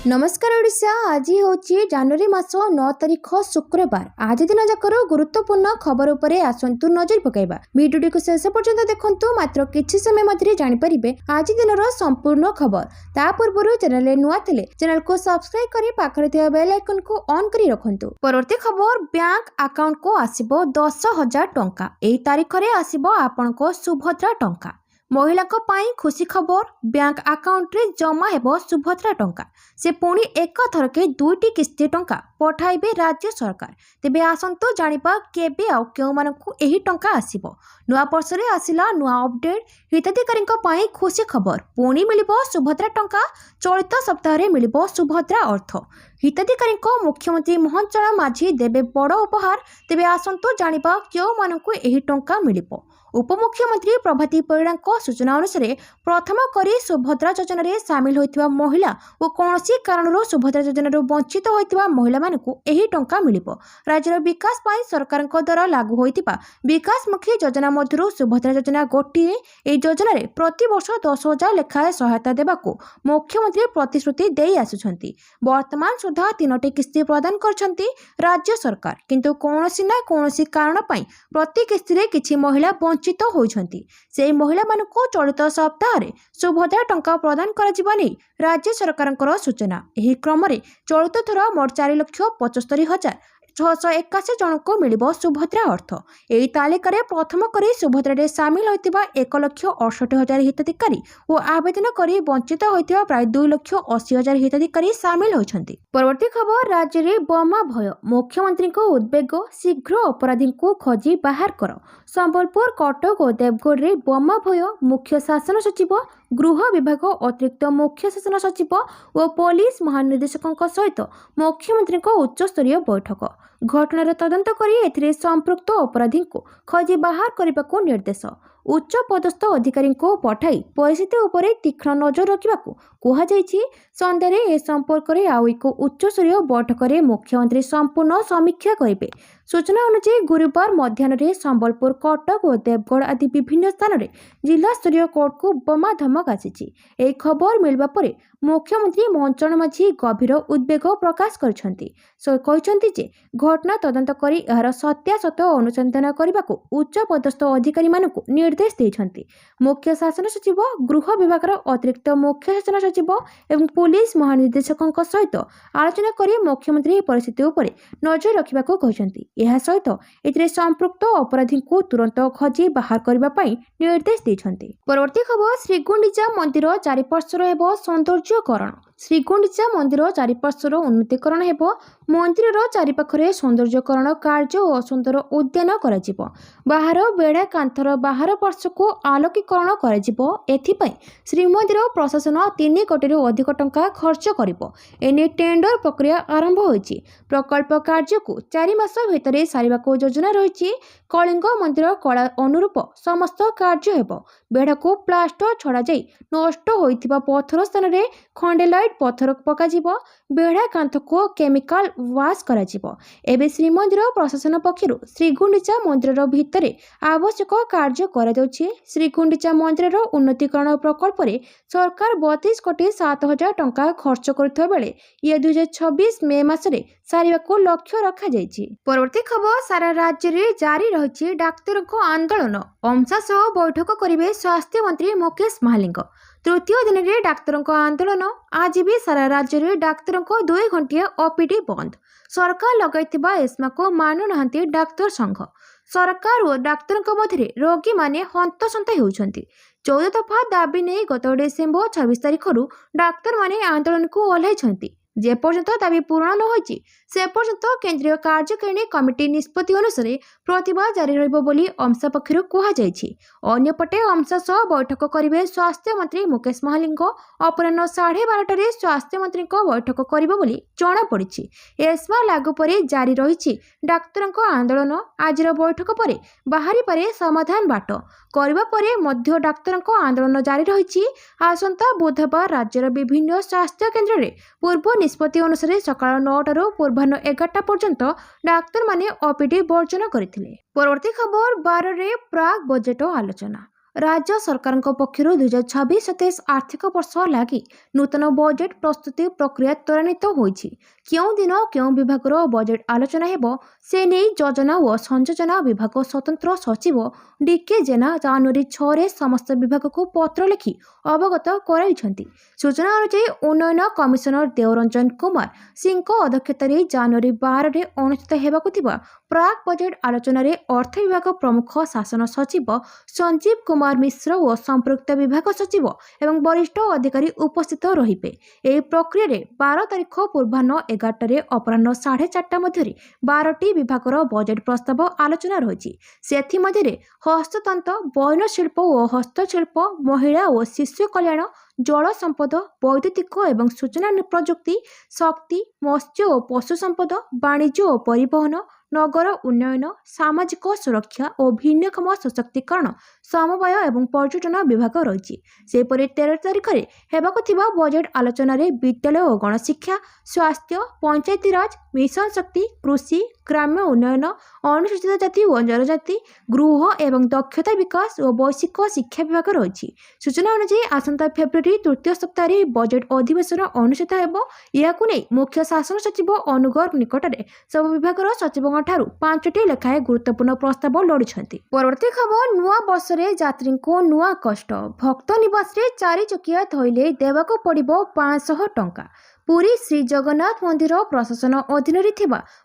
नमस्कार ओडिशा। आज हूँ जनवरी मास 9 तारिख शुक्रवार। आज दिन जाकर गुरुत्वपूर्ण खबर उपरे आसंतु नजर पकाइबा। वीडियो को शेष पर्यंत देखंतु। मात्र किछि समय मध्य जानिपारिबे आज दिन संपूर्ण खबर। ता पूर्व चैनल नुआ थिले चैनल को सब्सक्राइब करी पाखरे थिबा बेल आइकन को ऑन करी रखंतु। परवर्ती खबर, बैंक अकाउंट को आसीबो 10,000 टंका। एई तारिख रे आसीबो आपनको सुभद्रा टंका। महिला खुशी खबर, बैंक अकाउंट रे जमा हेबो सुभद्रा टंका। से पुणी एक थरके 2टी किस्ती टंका पठाइबे राज्य सरकार। तेबे आसंतु जानिबा केबे आ केउ मानकु एही टंका आसीबो। नुआ वर्ष रे आसिला नुआ अपडेट। हिताधिकारीଙ୍କ ପାଇଁ खुशी खबर, पुणी मिलिबो सुभद्रा टंका। चलित सप्ताह रे मिलिबो सुभद्रा अर्थ। हिताधिकारीଙ୍କ मुख्यमंत्री मोहन चरण माझी देबे बड़ उपहार। तेबे आसंतु जानिबा केउ मानकु एही टंका मिलिबो। उपमुख्यमंत्री प्रभाती परिडाଙ୍କ सूचना अनुसार प्रथम करी सुभद्रा योजना रे सामिल होइतिबा महिला और कौनसी कारणरो सुभद्रा योजना वंचित होइतिबा महिला मानकु एही टंका मिलिबो। राज्यर विकास पाई सरकारଙ୍କ द्वारा लागू होइतिबा विकासमुखी योजना मध्यरु सुभद्रा योजना गोटिए। एही योजना रे प्रति वर्ष 10,000 लेखाए सहायता देबाकू मुख्यमंत्री प्रतिश्रुति देई आसुछंती। वर्तमान सुधा 3टी किस्ती प्रदान करछंती राज्य सरकार, किंतु कौनसी ना कौनसी कारण पाई प्रति किस्ती रे किछि महिला वंचित होइछंती। से महिला मानकु चलित सप्ताह रे सुभद्रा टंका प्रदान करा नहीं राज्य सरकारଙ୍କର सूचना। एही क्रम रे चलित थर मोट 4,75,681 जनको मिलिबो सुभद्रा अर्थ। एही तालिका प्रथम करी सुभद्रा रे सामिल होइतिबा 1,68,000 हिताधिकारी और आवेदन करी वंचित होइतिबा प्राय 2,80,000 हिताधिकारी सामिल होइछंती। परवर्ती खबर, राज्य रे बोमा भय, मुख्यमंत्री को उद्वेग, शीघ्र अपराधी को खोजी बाहर कर। संबलपुर, कटक और देवगढ़ रे बोमा भय। मुख्य शासन सचिव, गृह विभाग अतिरिक्त मुख्य शासन सचिव और पुलिस महानिर्देशकों सहित मुख्यमंत्री उच्च स्तरीय बैठक। घटनार तदंत करी एथिरे संपृक्त अपराधी को खोजी बाहर करने को निर्देश। उच्च पदस्थ अधिकारी को पठाई परिस्थिति उपरे तीक्ष्ण नजर रखा कहुଯାଇଛି। सन्ध्यारे ए संपर्क में आउ एक उच्च स्तरीय बैठक में मुख्यमंत्री संपूर्ण समीक्षा करेंगे। सूचना अनुसार गुरुवार मध्याह्न संबलपुर, कटक और देवगढ़ आदि विभिन्न स्थान में जिला स्तरीय कोर्ट को बोमा धमक आसी। खबर मिलवा पर मुख्यमंत्री मोहन चरण माझी गभीर उद्वेग प्रकाश करछंती। घटना तदंत करी एहार सत्यासत अनुसंधान करने को उच्च पदस्थ अधिकारी मानकु निर्देश देछंती। मुख्य शासन सचिव, गृह विभाग अतिरिक्त मुख्य शासन सचिव एवं पुलिस महानिर्देशकों सहित आलोचना करी मुख्यमंत्री परिस्थिति उपर नजर रखा कहते। यह सहित एथिरे संपृक्त अपराधी को तुरंत खोजी बाहर करने निर्देश देछंती। परवर्ती खबर, श्रीगुंडीचा मंदिर चारिपार्श्वर हेबो सौंदर्यकरण। श्रीगुंडीचा मंदिर चारिपार्श्वर उन्नतीकरण हेबो। मंदिर चारिपाखरे सौंदर्यकरण कार्य और सुंदर उद्यान कराजिबो। बाहर बेड़ा कांथर बाहर पार्श्व को आलोकीकरण कराजिबो। एथिपाई श्रीमंदिर प्रशासन 3 कोटी अधिक टंका खर्च करिबो। एने टेंडर प्रक्रिया आरंभ होईछि। प्रकल्प कार्य को 4 मास भितर सारिबाको योजना रहिछि। कलिंग मंदिर कला अनुरूप समस्त कार्य हेबो। बेड़ा को प्लास्टर छड़ा जाई नष्ट होइथिबा पत्थर स्थान रे खंडेलाइट पत्थर पकाजिबो। बेड़ा कांथ को केमिकल वाश कराजिबो। एबे श्रीमंदिर प्रशासन पक्षरु श्रीगुंडीचा मंदिर भितर आवश्यक कार्य करा जाउछि। श्रीगुंडीचा मंदिर उन्नतीकरण प्रकल्प रे सरकार 32,07,000 टंका खर्च करथिबा बेले ये 2026 मे मासरे सारिबाको लक्ष्य रखा जाइछि। परवर्ती खबर, सारा राज्य रे जारी रहिछि डाक्तरको आंदोलन। अमसा सह बैठक करिवे स्वास्थ्य मंत्री मुकेश महालिंग। तृतीय दिन में डाक्तरों आंदोलन। आज भी सारा राज्य में डाक्तरों 2 घंटिया ओपीडी बंद। सरकार लगाइथिबा एस्मा को मानु नाहंती डाक्तर संघ। सरकार और डाक्तरों मध्य रोगी माने हंतसंत होउछंती। 14 दफा दाबी नहीं गत डिसेम्बर 26 तारिख डाक्तर माने आंदोलन को ओह्लाइछंती। जे पर्यंत दाबी पूर्ण न होइछि से पर्यंत केंद्रीय कार्यकारिणी कमिटी निष्पत्ति अनुसार प्रतिवाद जारी रहिबो बोली अमसा पक्षरु कहा जाइछि। अन्यपटे अमसा सह बैठक करिवे स्वास्थ्य मंत्री मुकेश महालिंग। अपराह्न 12:30 रे स्वास्थ्य मंत्री बैठक करिबो बोली जणा पड़िछि। एस्मा लागू परे जारी रहिछि डाक्तरଙ୍କ आंदोलन। आजिर बैठक परे बाहरी पारे समाधान बाट करबा परे मध्य डाक्तरଙ୍କ आंदोलन जारी रहिछि। आसंता बुधवार राज्यर विभिन्न स्वास्थ्य केन्द्र रे पूर्व निष्पत्ति अनुसार सकाळ 9 पूर्वाह्न 11टा पर्यंत डाक्तर माने ओपीडी वर्जन करथिले। परवर्ती खबर, 12 रे प्राग बजेट आलोचना। राज्य सरकार पक्षर 2026-27 आर्थिक वर्ष लगी नूतन बजेट प्रस्तुति प्रक्रिया त्वरान्वित होइछि। केउं दिन केउं विभागर बजेट आलोचना हेबो से नहीं योजना और संयोजना विभाग स्वतंत्र सचिव डीके जेना जनवरी 6 रे समस्त विभाग को पत्र लिखि अवगत कराइछन्ति। सूचना अनुसार उन्नयन कमिशनर देवरंजन कुमार सिंह अध्यक्षतार जनवरी 12 रे अनुष्ठित हेबाकु थिबा प्राक बजेट आलोचना रे अर्थ विभाग प्रमुख शासन सचिव संजीव कुमार मिश्र और संपृक्त विभाग सचिव एवं वरिष्ठ अधिकारी उपस्थित रहिबे। एही प्रक्रिया रे 12 तारिख पूर्वाह्न 11 अपराह्न 4:30 मध्य 12टी विभागर बजेट प्रस्ताव आलोचना रही। सेथि मध्य हस्ततंत्र, बयन शिल्प और हस्तशिल्प, महिला और शिशु कल्याण, जल संपद, वैद्युतिक एवं सूचना प्रजुक्ति, शक्ति, मत्स्य और पशु संपद, वाणिज्य और परिवहन, नगर उन्नयन, सामाजिक सुरक्षा और भिन्नक्षम सशक्तिकरण, समवाय एवं पर्यटन विभाग रही। सेपरि 13 तारिख में हेबाकु थिबा बजेट आलोचना रे विद्यालय और गणशिक्षा, स्वास्थ्य, पंचायती राज, मिशन शक्ति, कृषि, ग्राम्य उन्नयन, अनुसूचित जाति और जनजाति, गृह एवं दक्षता विकास और वैश्विक शिक्षा विभाग रही। सूचना अनुसार आसंता फेब्रुआरी तृतीय सप्ताह बजेट अधिवेशन अनुष्ठित हेबो। याकु नै मुख्य शासन सचिव अनुगर निकटरे सब विभागर सचिवों ठारू 5टी लेखाएं गुरुत्वपूर्ण प्रस्ताव लड़िछन्ति। परवर्ती खबर नुआ वर्ष रे यात्री को नुआ कष्ट। भक्त निवास रे 4 चकिया थैले देवाको पड़िबो 500 टंका। पुरी श्री जगन्नाथ मंदिर प्रशासन अधीन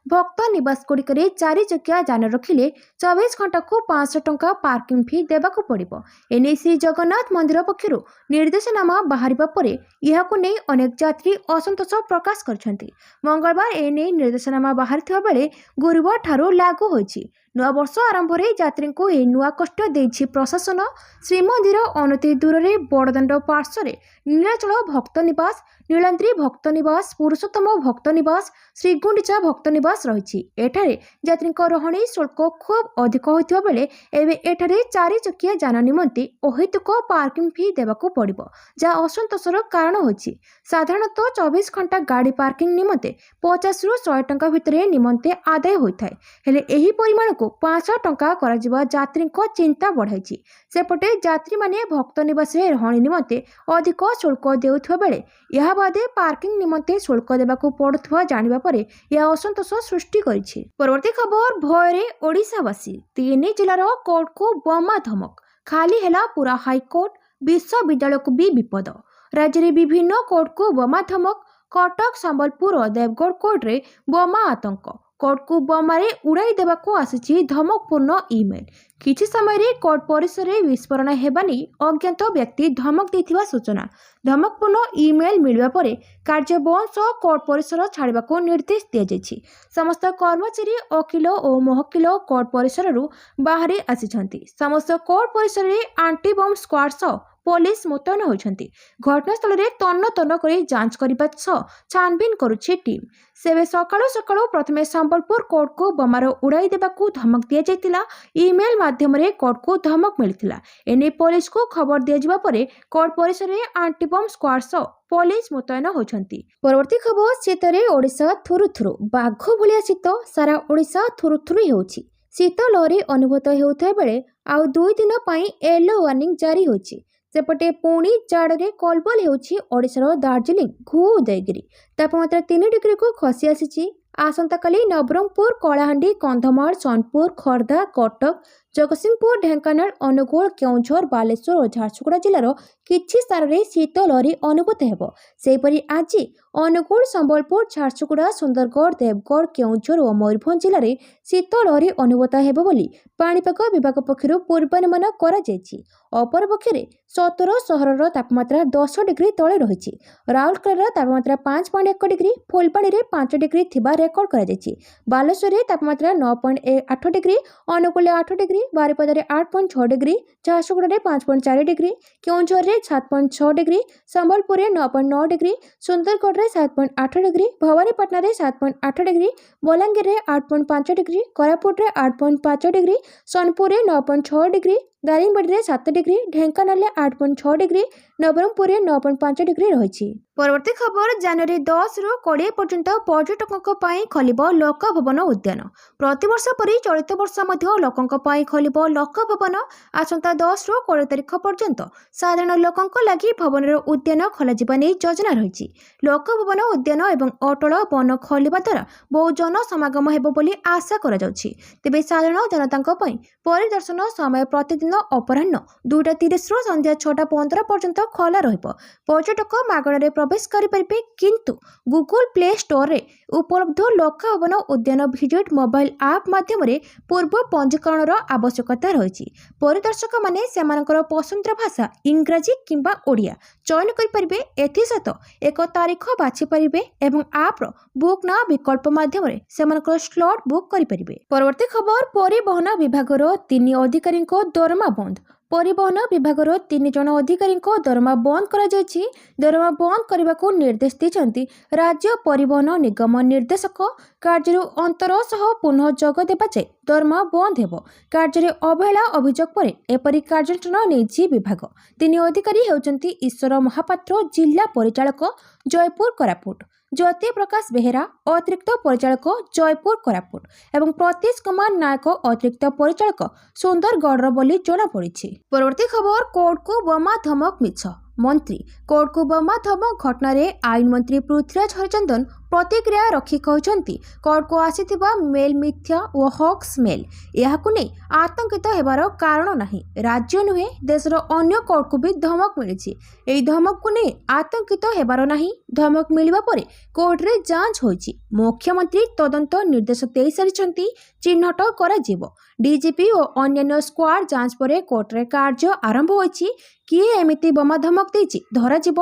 भक्त निवास गुड़िक 4 चकिया जान रखिले 24 घंटा को 500 टंका पार्किंग फी देवाको पड़िबो। एने श्री जगन्नाथ मंदिर पक्षरु निर्देशनामा बाहरिबा परे यहाकु नै अनेक यात्री असंतोष प्रकाश करछन्ति। मंगलवार एने निर्देशनामा बाहरिथिबा बेले गुरुवार ठारू लागू होइछि। नवा वर्ष आरंभ में यात्री को यह नुआ कष्ट देछि प्रशासन। श्रीमंदिर अनति दूर में बड़दाण्ड पार्श्व नीलाचल भक्त निवास, नीलाद्री भक्त निवास, पुरुषोत्तम भक्त निवास, श्रीगुंडीचा भक्त निवास रही। एठारे यात्री रहणी शुल्क खूब अधिक होता बेले एवं एठारे 4 चकिया जान निमंते अहेतुक पार्किंग फी देवाको पड़िबो, जहाँ असंतोषर कारण होछि। साधारणतः 24 घंटा गाड़ी पार्किंग निमंते 50 रु 100 टंका भितर निमंते आदाय होइथाय। हेले एही परिमाण को 500 टंका कराजिबा यात्री को चिंता बढ़ाई। सेपटे यात्री माने भक्त निवास रहणी निमंते अधिक शुल्क देउथबा बेले यह बादे पार्किंग निमंते शुल्क देबाको पड़ुथबा जानिबा परे यह असंतोष सृष्टि करिछि। परवर्ती खबर भयरे ओडिशावासी। 3 जिलार कोर्ट को बोमा धमक। खाली हेला पूरा हाईकोर्ट, विश्वविद्यालय को भी विपद। राज्य में विभिन्न कोर्ट को बोमा धमक। कटक, संबलपुर और देवगढ़ कोर्ट रे बोमा आतंक। कोर्ट को बोमारे उड़ाई देबाको आसिछि धमकपूर्ण इमेल। किछि समय रे कोर्ट परिसर रे विस्फोरण हेबानी अज्ञात व्यक्ति धमक देथिबा सूचना। धमकपूर्ण इमेल मिलबा परे कार्य बंद सह कोर्ट परिसर छाड़बाको निर्देश दिया जायछि। समस्त कर्मचारी, वकील और महकिल कोर्ट परिसर रु बाहरे आसिछन्ति। समस्त कोर्ट परिसर रे आंटी बम स्क्वाड सह पुलिस मुतयन होइछन्ति। घटनास्थल रे तन्न तन्न करी जांच करिबा सह छानबीन करुछि टीम। सेबे सकाळु सकाळु प्रथमे संबलपुर कोर्ट को बोमार उड़ाई देबाकू धमक दिया जायतिला। इमेल माध्यम रे कोर्ट को धमक मिलिथिला। एने पुलिस को खबर दिया जिबा परे कोर्ट परिसर रे आंटी बम स्क्वाड सह पुलिस मुतयन होइछन्ति। परवर्ती खबर शीतरे ओडिशा थुरुथुरु। बाघ भलिया शीत सारा ओडिशा थुरुथुरु हेउछि। शीत लहरी अनुभूत हेउथा बेले आउ 2 दिन पई येलो वार्निंग जारी होइछि। सेपटे पुणी जाड़े कलबल होउछि ओडिशार दार्जिलिंग, घु उदयगिरी। तापमात्रा 3 डिग्री को खसी आसीछि। आसंताकाली नवरंगपुर, कलाहांडी, कंधमाल, सोनपुर, खोर्धा, कटक, जगतसिंहपुर, ढेंकानाल, अनुगुल, केउझर, बालेश्वर और झारसुगुड़ा जिलार किछि स्थान रे शीत लहरी अनुभूत हेबो। सेपरि आज अनुगुल, संबलपुर, झारसुगुड़ा, सुंदरगढ़, देवगढ़, केउझर और मयूरभंज जिले में शीत लहरी अनुभूत हेबो बोली पाणीपाग विभाग पक्षरु पूर्वानुमान करा जायछि। अपरपक्षे सतर सहरर तापमात्रा 10 डिग्री तले रही। राउरकेलार तापमात्रा 5.1 डिग्री, फुलबाणी में 5 डिग्री थिबा रेकर्ड करा जायछि। बालेश्वर में तापमात्रा 9.8 डिग्री, अनुगुल 8 डिग्री, बारिपदारे 8.6 degree, Jharsuguda 5.4 degree, Keonjhar 7.6 degree, Sambalpur 9.9 degree, Sundargarh 7.8 degree, Bhawanipatna 7.8 degree, Balangir 8.5 degree, Koraput 8.5 degree, Sonepur 9.6 degree, ଦାରିଙ୍ଗବାଡ଼ିରେ 7 ଡିଗ୍ରୀ, ଢେଙ୍କାନାଳରେ 8.6 ଡିଗ୍ରୀ, ନବରଙ୍ଗପୁରରେ 9.5 ଡିଗ୍ରୀ ରହିଛି। ପରବର୍ତ୍ତୀ ଖବର ଜାନୁଆରୀ 10ରୁ 20 ପର୍ଯ୍ୟନ୍ତ ପର୍ଯ୍ୟଟକଙ୍କ ପାଇଁ ଖୋଲିବ ଲୋକଭବନ ଉଦ୍ୟାନ। ପ୍ରତିବର୍ଷ ପରି ଚଳିତ ବର୍ଷ ମଧ୍ୟ ଲୋକଙ୍କ ପାଇଁ ଖୋଲିବ ଲୋକଭବନ। ଆସନ୍ତା 10ରୁ 20 ତାରିଖ ପର୍ଯ୍ୟନ୍ତ ସାଧାରଣ ଲୋକଙ୍କ ଲାଗି ଭବନର ଉଦ୍ୟାନ ଖୋଲାଯିବା ନେଇ ଯୋଜନା ରହିଛି। ଲୋକଭବନ ଉଦ୍ୟାନ ଏବଂ ଅଟଳ ବନ ଖୋଲିବା ଦ୍ୱାରା ବହୁ ଜନସମାଗମ ହେବ ବୋଲି ଆଶା କରାଯାଉଛି। ତେବେ ସାଧାରଣ ଜନତାଙ୍କ ପାଇଁ ପରିଦର୍ଶନ ସମୟ ପ୍ରତିଦିନ ଅପରାହ୍ନ 2:30ରୁ ସନ୍ଧ୍ୟା 6:15 ପର୍ଯ୍ୟନ୍ତ ଖୋଲା ରହିବ। ପର୍ଯ୍ୟଟକ ମାଗଣାରେ ପ୍ରବେଶ କରିପାରିବେ, କିନ୍ତୁ ଗୁଗୁଲ ପ୍ଲେ ଷ୍ଟୋରରେ ଉପଲବ୍ଧ ଲୋକଭବନ ଉଦ୍ୟାନ ଭିଜିଟ୍ ମୋବାଇଲ ଆପ୍ ମାଧ୍ୟମରେ ପୂର୍ବ ପଞ୍ଜୀକରଣର ଆବଶ୍ୟକତା ରହିଛି। ପରିଦର୍ଶକମାନେ ସେମାନଙ୍କର ପସନ୍ଦର ଭାଷା ଇଂରାଜୀ କିମ୍ବା ଓଡ଼ିଆ ଚୟନ କରିପାରିବେ। ଏଥିସହିତ ଏକ ତାରିଖ ବାଛିପାରିବେ ଏବଂ ଆପ୍ର ବୁକ୍ ନାଓ ବିକଳ୍ପ ମାଧ୍ୟମରେ ସେମାନଙ୍କର ସ୍ଲଟ୍ ବୁକ୍ କରିପାରିବେ। ପରବର୍ତ୍ତୀ ଖବର, ପରିବହନ ବିଭାଗର 3 ଅଧିକାରୀଙ୍କ ଦରମା ବନ୍ଦ। ପରିବହନ ବିଭାଗର 3 ଜଣ ଅଧିକାରୀଙ୍କ ଦରମା ବନ୍ଦ କରାଯାଇଛି। ଦରମା ବନ୍ଦ କରିବାକୁ ନିର୍ଦ୍ଦେଶ ଦେଇଛନ୍ତି ରାଜ୍ୟ ପରିବହନ ନିଗମ ନିର୍ଦ୍ଦେଶକ। କାର୍ଯ୍ୟରୁ ଅନ୍ତର ସହ ପୁନଃ ଯୋଗ ଦେବା ଯାଏ ଦରମା ବନ୍ଦ ହେବ। କାର୍ଯ୍ୟରେ ଅବହେଳା ଅଭିଯୋଗ ପରେ ଏପରି କାର୍ଯ୍ୟାନୁଷ୍ଠାନ ନେଇଛି ବିଭାଗ। 3 ଅଧିକାରୀ ହେଉଛନ୍ତି ଈଶ୍ୱର ମହାପାତ୍ର, ଜିଲ୍ଲା ପରିଚାଳକ, ଜୟପୁର କୋରାପୁଟ; ଜ୍ୟୋତି ପ୍ରକାଶ ବେହେରା, ଅତିରିକ୍ତ ପରିଚାଳକ, ଜୟପୁର କୋରାପୁଟ ଏବଂ ପ୍ରତୀଶ କୁମାର ନାୟକ, ଅତିରିକ୍ତ ପରିଚାଳକ, ସୁନ୍ଦରଗଡ଼ର ବୋଲି ଜଣାପଡ଼ିଛି। ପରବର୍ତ୍ତୀ ଖବର, କୋର୍ଟକୁ ବୋମା ଧମକ ମିଛ। ମନ୍ତ୍ରୀ କୋର୍ଟକୁ ବୋମା ଧମକ ଘଟଣାରେ ଆଇନ ମନ୍ତ୍ରୀ ପୃଥ୍ୱୀରାଜ ହରିଚନ୍ଦନ ପ୍ରତିକ୍ରିୟା ରଖି କହିଛନ୍ତି, କୋର୍ଟକୁ ଆସିଥିବା ମେଲ୍ ମିଥ୍ୟା ଓ ହକ୍ସ ମେଲ୍। ଏହାକୁ ନେଇ ଆତଙ୍କିତ ହେବାର କାରଣ ନାହିଁ। ରାଜ୍ୟ ନୁହେଁ, ଦେଶର ଅନ୍ୟ କୋର୍ଟକୁ ବି ଧମକ ମିଳିଛି। ଏହି ଧମକକୁ ନେଇ ଆତଙ୍କିତ ହେବାର ନାହିଁ। ଧମକ ମିଳିବା ପରେ କୋର୍ଟରେ ଯାଞ୍ଚ ହୋଇଛି। ମୁଖ୍ୟମନ୍ତ୍ରୀ ତଦନ୍ତ ନିର୍ଦ୍ଦେଶ ଦେଇସାରିଛନ୍ତି। ଚିହ୍ନଟ କରାଯିବ। ଡିଜିପି ଓ ଅନ୍ୟାନ୍ୟ ସ୍କ୍ୱାଡ୍ ଯାଞ୍ଚ ପରେ କୋର୍ଟରେ କାର୍ଯ୍ୟ ଆରମ୍ଭ ହୋଇଛି। କିଏ ଏମିତି ବୋମା ଧମକ ଦେଇଛି ଧରାଯିବ।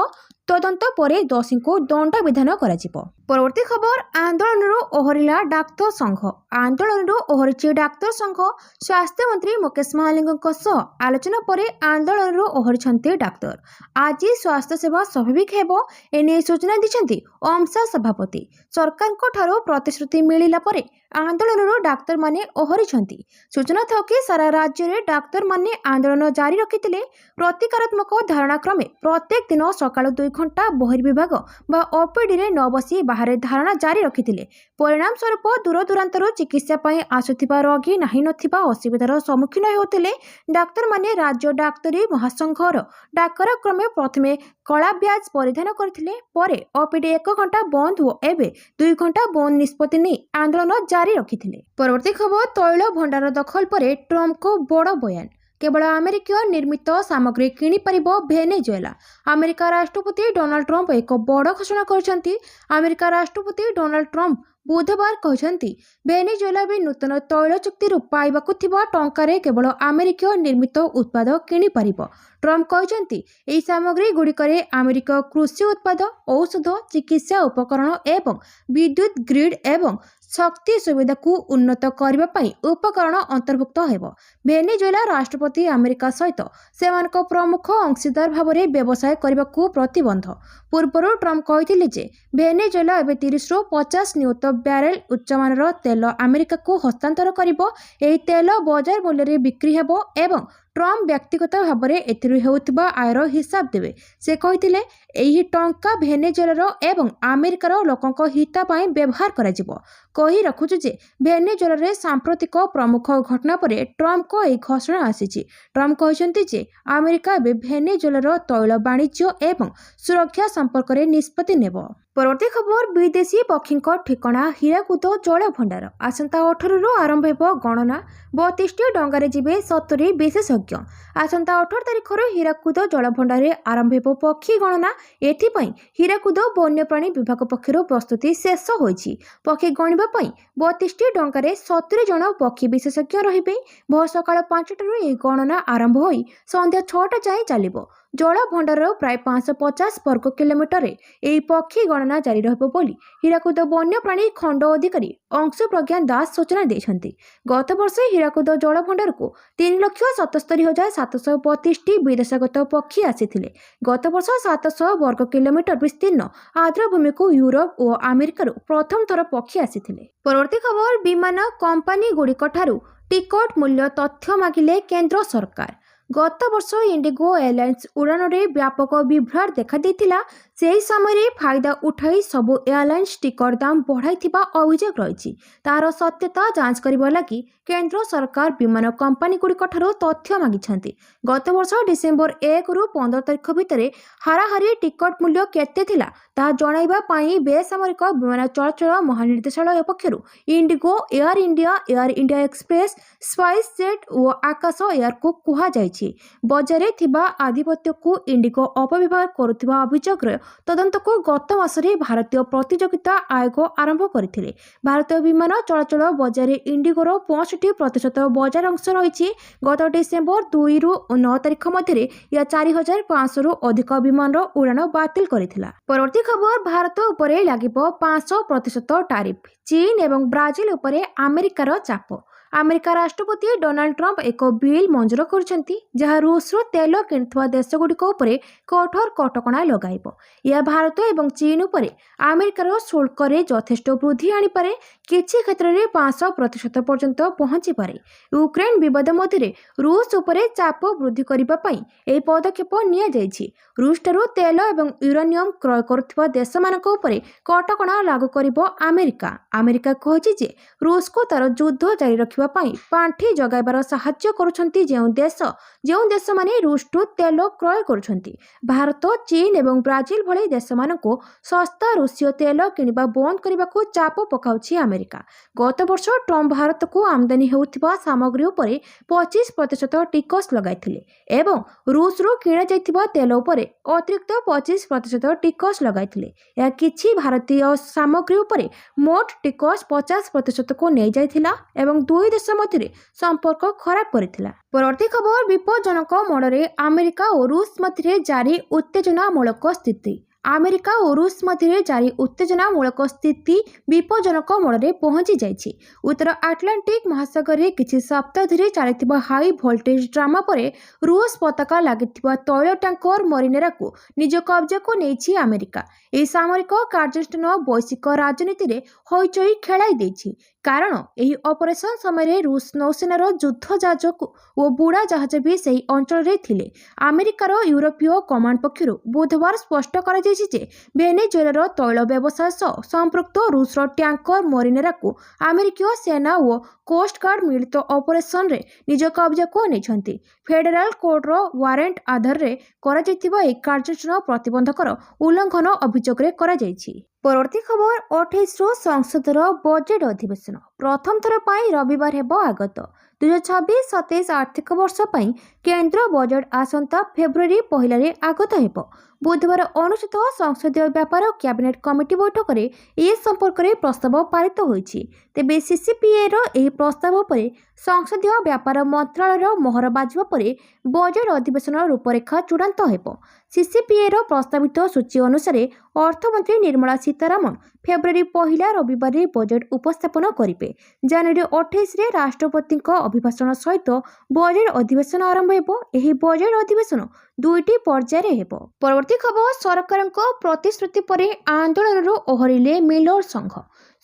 ତଦନ୍ତ ପରେ ଦୋଷୀଙ୍କୁ ଦଣ୍ଡ ବିଧାନ କରାଯିବ। ପରବର୍ତ୍ତୀ ଖବର, ଆନ୍ଦୋଳନରୁ ଓହରିଲା ଡାକ୍ତର ସଂଘ। ଆନ୍ଦୋଳନରୁ ଓହରିଛି ଡାକ୍ତର ସଂଘ। ସ୍ୱାସ୍ଥ୍ୟମନ୍ତ୍ରୀ ମୁକେଶ ମହାଲିକଙ୍କ ସହ ଆଲୋଚନା ପରେ ଆନ୍ଦୋଳନରୁ ଓହରିଛନ୍ତି ଡାକ୍ତର। ଆଜି ସ୍ୱାସ୍ଥ୍ୟ ସେବା ସ୍ୱାଭାବିକ ହେବ, ଏନେଇ ସୂଚନା ଦେଇଛନ୍ତି ଓମସା ସଭାପତି। ସରକାରଙ୍କ ଠାରୁ ପ୍ରତିଶ୍ରୁତି ମିଳିଲା ପରେ ଆନ୍ଦୋଳନରୁ ଡାକ୍ତରମାନେ ଓହରିଛନ୍ତି। ସୂଚନା ଥାଉ କି ସାରା ରାଜ୍ୟରେ ଡାକ୍ତରମାନେ ଆନ୍ଦୋଳନ ଜାରି ରଖିଥିଲେ। ପ୍ରତିକାରାତ୍ମକ ଧାରଣା କ୍ରମେ ପ୍ରତ୍ୟେକ ଦିନ ସକାଳୁ 2 ଘଣ୍ଟା ବହିର୍ବିଭାଗ ବା ଓପିଡିରେ ନ ବସି ବାହାରେ ଧାରଣା ଜାରି ରଖିଥିଲେ। ପରିଣାମ ସ୍ୱରୂପ ଦୂରଦୂରାନ୍ତରୁ ଚିକିତ୍ସା ପାଇଁ ଆସୁଥିବା ରୋଗୀ ନାହିଁ ନଥିବା ଅସୁବିଧାର ସମ୍ମୁଖୀନ ହେଉଥିଲେ। ଡାକ୍ତରମାନେ ରାଜ୍ୟ ଡାକ୍ତରୀ ମହାସଂଘର ଡାକରା କ୍ରମେ ପ୍ରଥମେ କଳା ବ୍ୟାଜ୍ ପରିଧାନ କରିଥିଲେ, ପରେ ଓପିଡି 1 ଘଣ୍ଟା ବନ୍ଦ ଓ ଏବେ 2 ଘଣ୍ଟା ବନ୍ଦ ନିଷ୍ପତ୍ତି ନେଇ ଆନ୍ଦୋଳନ ଜାରି ରଖିଥିଲେ। ପରବର୍ତ୍ତୀ ଖବର, ତୈଳ ଭଣ୍ଡାର ଦଖଲ ପରେ ଟ୍ରମ୍ପଙ୍କ ବଡ଼ ବୟାନ। କେବଳ ଆମେରିକୀୟ ନିର୍ମିତ ସାମଗ୍ରୀ କିଣିପାରିବ ଭେନେଜୁଏଲା। ଆମେରିକା ରାଷ୍ଟ୍ରପତି ଡୋନାଲ୍ଡ ଟ୍ରମ୍ପ ଏକ ବଡ଼ ଘୋଷଣା କରିଛନ୍ତି। ଆମେରିକା ରାଷ୍ଟ୍ରପତି ଡୋନାଲ୍ଡ ଟ୍ରମ୍ପ ବୁଧବାର କହିଛନ୍ତି, ଭେନେଜୁଏଲା ବି ନୂତନ ତୈଳ ଚୁକ୍ତିରୁ ପାଇବାକୁ ଥିବା ଟଙ୍କାରେ କେବଳ ଆମେରିକୀୟ ନିର୍ମିତ ଉତ୍ପାଦ କିଣିପାରିବ। ଟ୍ରମ୍ପ କହିଛନ୍ତି, ଏହି ସାମଗ୍ରୀ ଗୁଡ଼ିକରେ ଆମେରିକୀୟ କୃଷି ଉତ୍ପାଦ, ଔଷଧ, ଚିକିତ୍ସା ଉପକରଣ ଏବଂ ବିଦ୍ୟୁତ୍ ଗ୍ରିଡ୍ ଏବଂ ଶକ୍ତି ସୁବିଧାକୁ ଉନ୍ନତ କରିବା ପାଇଁ ଉପକରଣ ଅନ୍ତର୍ଭୁକ୍ତ ହେବ। ଭେନେଜୁଏଲା ରାଷ୍ଟ୍ରପତି ଆମେରିକା ସହିତ ସେମାନଙ୍କ ପ୍ରମୁଖ ଅଂଶୀଦାର ଭାବରେ ବ୍ୟବସାୟ କରିବାକୁ ପ୍ରତିବନ୍ଧ। ପୂର୍ବରୁ ଟ୍ରମ୍ପ କହିଥିଲେ ଯେ ଭେନେଜୁଏଲା ଏବେ 30ରୁ 50 ନିୟୁତ ବ୍ୟାରେଲ ଉଚ୍ଚମାନର ତେଲ ଆମେରିକାକୁ ହସ୍ତାନ୍ତର କରିବ। ଏହି ତେଲ ବଜାର ମୂଲ୍ୟରେ ବିକ୍ରି ହେବ ଏବଂ ଟ୍ରମ୍ପ ବ୍ୟକ୍ତିଗତ ଭାବରେ ଏଥିରୁ ହେଉଥିବା ଆୟର ହିସାବ ଦେବେ। ସେ କହିଥିଲେ, ଏହି ଟଙ୍କା ଭେନେଜୁଏଲାର ଏବଂ ଆମେରିକାର ଲୋକଙ୍କ ହିତ ପାଇଁ ବ୍ୟବହାର କରାଯିବ। କହି ରଖୁଛୁ ଯେ ଭେନେଜୁଏଲାରେ ସାମ୍ପ୍ରତିକ ପ୍ରମୁଖ ଘଟଣା ପରେ ଟ୍ରମ୍ପଙ୍କ ଏହି ଘୋଷଣା ଆସିଛି। ଟ୍ରମ୍ପ କହିଛନ୍ତି ଯେ ଆମେରିକା ଏବେ ଭେନେଜୁଏଲାର ତୈଳ ବାଣିଜ୍ୟ ଏବଂ ସୁରକ୍ଷା ସମ୍ପର୍କରେ ନିଷ୍ପତ୍ତି ନେବ। ପରବର୍ତ୍ତୀ ଖବର, ବିଦେଶୀ ପକ୍ଷୀଙ୍କ ଠିକଣା ହୀରାକୁଦ ଜଳଭଣ୍ଡାର। ଆସନ୍ତା 18ରୁ ଆରମ୍ଭ ହେବ ଗଣନା। 32ଟି ଡଙ୍ଗାରେ ଯିବେ 70 ବିଶେଷଜ୍ଞ। ଆସନ୍ତା 18 ତାରିଖରୁ ହୀରାକୁଦ ଜଳଭଣ୍ଡାରରେ ଆରମ୍ଭ ହେବ ପକ୍ଷୀ ଗଣନା। ଏଥିପାଇଁ ହୀରାକୁଦ ବନ୍ୟପ୍ରାଣୀ ବିଭାଗ ପକ୍ଷରୁ ପ୍ରସ୍ତୁତି ଶେଷ ହୋଇଛି। ପକ୍ଷୀ ଗଣିବା ପାଇଁ 32ଟି ଡଙ୍ଗାରେ 70 ଜଣ ପକ୍ଷୀ ବିଶେଷଜ୍ଞ ରହିବେ। ଭୋର ସକାଳ 5ଟାରୁ ଏହି ଗଣନା ଆରମ୍ଭ ହୋଇ ସନ୍ଧ୍ୟା 6ଟା ଯାଏଁ ଚାଲିବ। ଜଳଭଣ୍ଡାରର ପ୍ରାୟ 550 ବର୍ଗ କିଲୋମିଟରରେ ଏହି ପକ୍ଷୀ ଗଣନା ଜାରି ରହିବ ବୋଲି ହୀରାକୁଦ ବନ୍ୟପ୍ରାଣୀ ଖଣ୍ଡ ଅଧିକାରୀ ଅଂଶୁପ୍ରଜ୍ଞା ଦାସ ସୂଚନା ଦେଇଛନ୍ତି। ଗତବର୍ଷ ହୀରାକୁଦ ଜଳଭଣ୍ଡାରକୁ 3,77,732ଟି ବିଦେଶାଗତ ପକ୍ଷୀ ଆସିଥିଲେ। ଗତବର୍ଷ 700 ବର୍ଗ କିଲୋମିଟର ବିସ୍ତୀର୍ଣ୍ଣ ଆର୍ଦ୍ରଭୂମିକୁ ୟୁରୋପ ଓ ଆମେରିକାରୁ ପ୍ରଥମ ଥର ପକ୍ଷୀ ଆସିଥିଲେ। ପରବର୍ତ୍ତୀ ଖବର, ବିମାନ କମ୍ପାନୀଗୁଡ଼ିକଠାରୁ ଟିକଟ ମୂଲ୍ୟ ତଥ୍ୟ ମାଗିଲେ କେନ୍ଦ୍ର ସରକାର। गत वर्ष इंडिगो एयरलाइंस उड़ान रे व्यापक विभ्राट देखा से समय फायदा उठाई सबु एयरलाइंस टिकट दाम बढ़ाई अभियोग रही तार सत्यता जांच करने लगी केंद्र सरकार विमान कंपानी गुड़िक तथ्य मागिछन्ति। गत वर्ष डिसेम्बर 1 रु 15 तारिख भितर हाराहारी टिकट मूल्य केते थिला ताहा जणाइबा पई बेसामरिक विमान चलाचल महानिर्देशालय पक्षरु IndiGo, Air India Express, SpiceJet और आकाश एयर को कुहा जाइछि। बजारे थिबा आधिपत्य को इंडिगो अपव्यवहार करुथिबा अभियोगरे तदंत को गत मासरे भारतीय प्रतियोगिता आयोग आरंभ करथिले। भारतीय विमान चलाचल बजारे इंडिगोर 65% बजार अंश रही। गत डिसेम्बर 2 रु 9 तारिख मध्य या 4500 रु अधिक विमान उड़ान बातिल करथिला। परवर्ती खबर भारत उपरे लागिबो 500% टैरिफ। चीन एवं ब्राजिल उपरे अमेरिकार चाप। अमेरिका राष्ट्रपति डोनाल्ड ट्रंप एक बिल मंजूर करछन्ति जहाँ रूसरो तेल किणुवा देशगुड़िक उपरे कठोर कटकणा लगाइबो। यह भारत एवं चीन उपरे अमेरिकार शुल्क रे यथेष्ट वृद्धि आनिपारे, किछि क्षेत्र में 500% पर्यंत पहुंची पारे। यूक्रेन विवाद मध्य रूस उपरे चाप वृद्धि करिबा पई एही पदक्षेप निया जाइछि। रूसठारु तेल एवं यूरेनियम क्रय करुथिबा देशमानक उपरे कटकणा लागू करिबो अमेरिका। अमेरिका कहिछि जे रूस को तार युद्ध जारी रखिबा पई पांठी जगाइबार साहाय्य करुछन्ति जेउ देश माने रूसठु तेल क्रय करुछन्ति। भारत, चीन एवं ब्राजिल भली देशमानको सस्ता रूसीय तेल किनिबा बंद करिबाकू चाप पकाउछि अमेरिका। गत वर्ष ट्रम्प भारत को आमदानी हेउथिबा सामग्री उपरे 25% टिकस लगाइथिले एवं रूसरू किणा जाइथिबा तेल उपरे अतिरिक्त 25% टिकस लगाइथिले। या किछि भारतीय सामग्री उपरे मोट टिकस 50% को नै जाइथिला एवं दुई देश मध्य संपर्क खराब करथिला। परवर्ती खबर विपज्जनक मोड़े अमेरिका और रूस मध्य जारी उत्तेजनामूलक स्थिति। अमेरिका और रूस मध्य जारी उत्तेजनामूलक स्थिति विपज्जनक मोड़े पहुंची जाइछि। उत्तर आटलांटिक महासागर रे किछि सप्ताह धरि चलिथिबा हाई वोल्टेज ड्रामा परे रूस पताका लागिथिबा तैल टैंकर मरिनेरा को निज कब्जा को नेछि अमेरिका। एही सामरिक कार्यानुष्ठान वैश्विक राजनीति रे होइचई खेलाई दैछि कारण एही ऑपरेशन समय रूस नौसेनार युद्ध जहाज और बुड़ा जहाज भी सही अंचल रे थिले। अमेरिकार यूरोपीय कमांड पक्षरु बुधवार स्पष्ट करा जायछि जे वेनेजुएलार तैल व्यवसाय सह संपृक्त रूसर टैंकर मरिनेरा को अमेरिकीय सेना और कोस्ट गार्ड मिलित ऑपरेशन रे निज कब्जा को नेछन्ति। फेडरल कोर्टर वारेंट आधार रे करा जायथिबा एक कार्यानुष्ठान प्रतिबंधकर उल्लंघन अभियोग रे करा जायछि। परवर्ती खबर 28 रु संसदर बजेट अधिवेशन प्रथम थर पाई रविवार हेबो आगत। 2026-27 आर्थिक वर्ष पाई केंद्र बजेट आसंता फेब्रुआरी 1 रे आगत हेबो। बुधवार अनुष्ठित संसदीय व्यापार कैबिनेट कमिटी बैठक में ए संपर्क में प्रस्ताव पारित होइछि। तेबे सीसीपीए रो एही प्रस्ताव पर संसदीय व्यापार मंत्रालय मोहर बाजिबा परे बजेट अधिवेशन रूपरेखा चूड़ांत हेबो। सीसीपीए रो प्रस्तावित सूची अनुसार अर्थमंत्री निर्मला सीतारामन फेब्रुआरी 1 रविवार बजेट उपस्थापन करिवे। जनवरी 28 रे राष्ट्रपति अभिभाषण सहित बजेट अधिवेशन आरंभ हेबो। एही बजेट अधिवेशन दुईटी पर्यायर हेबो। परवर्ती खबर सरकार प्रतिश्रुति परे आंदोलन ओहरिले मिलर संघ।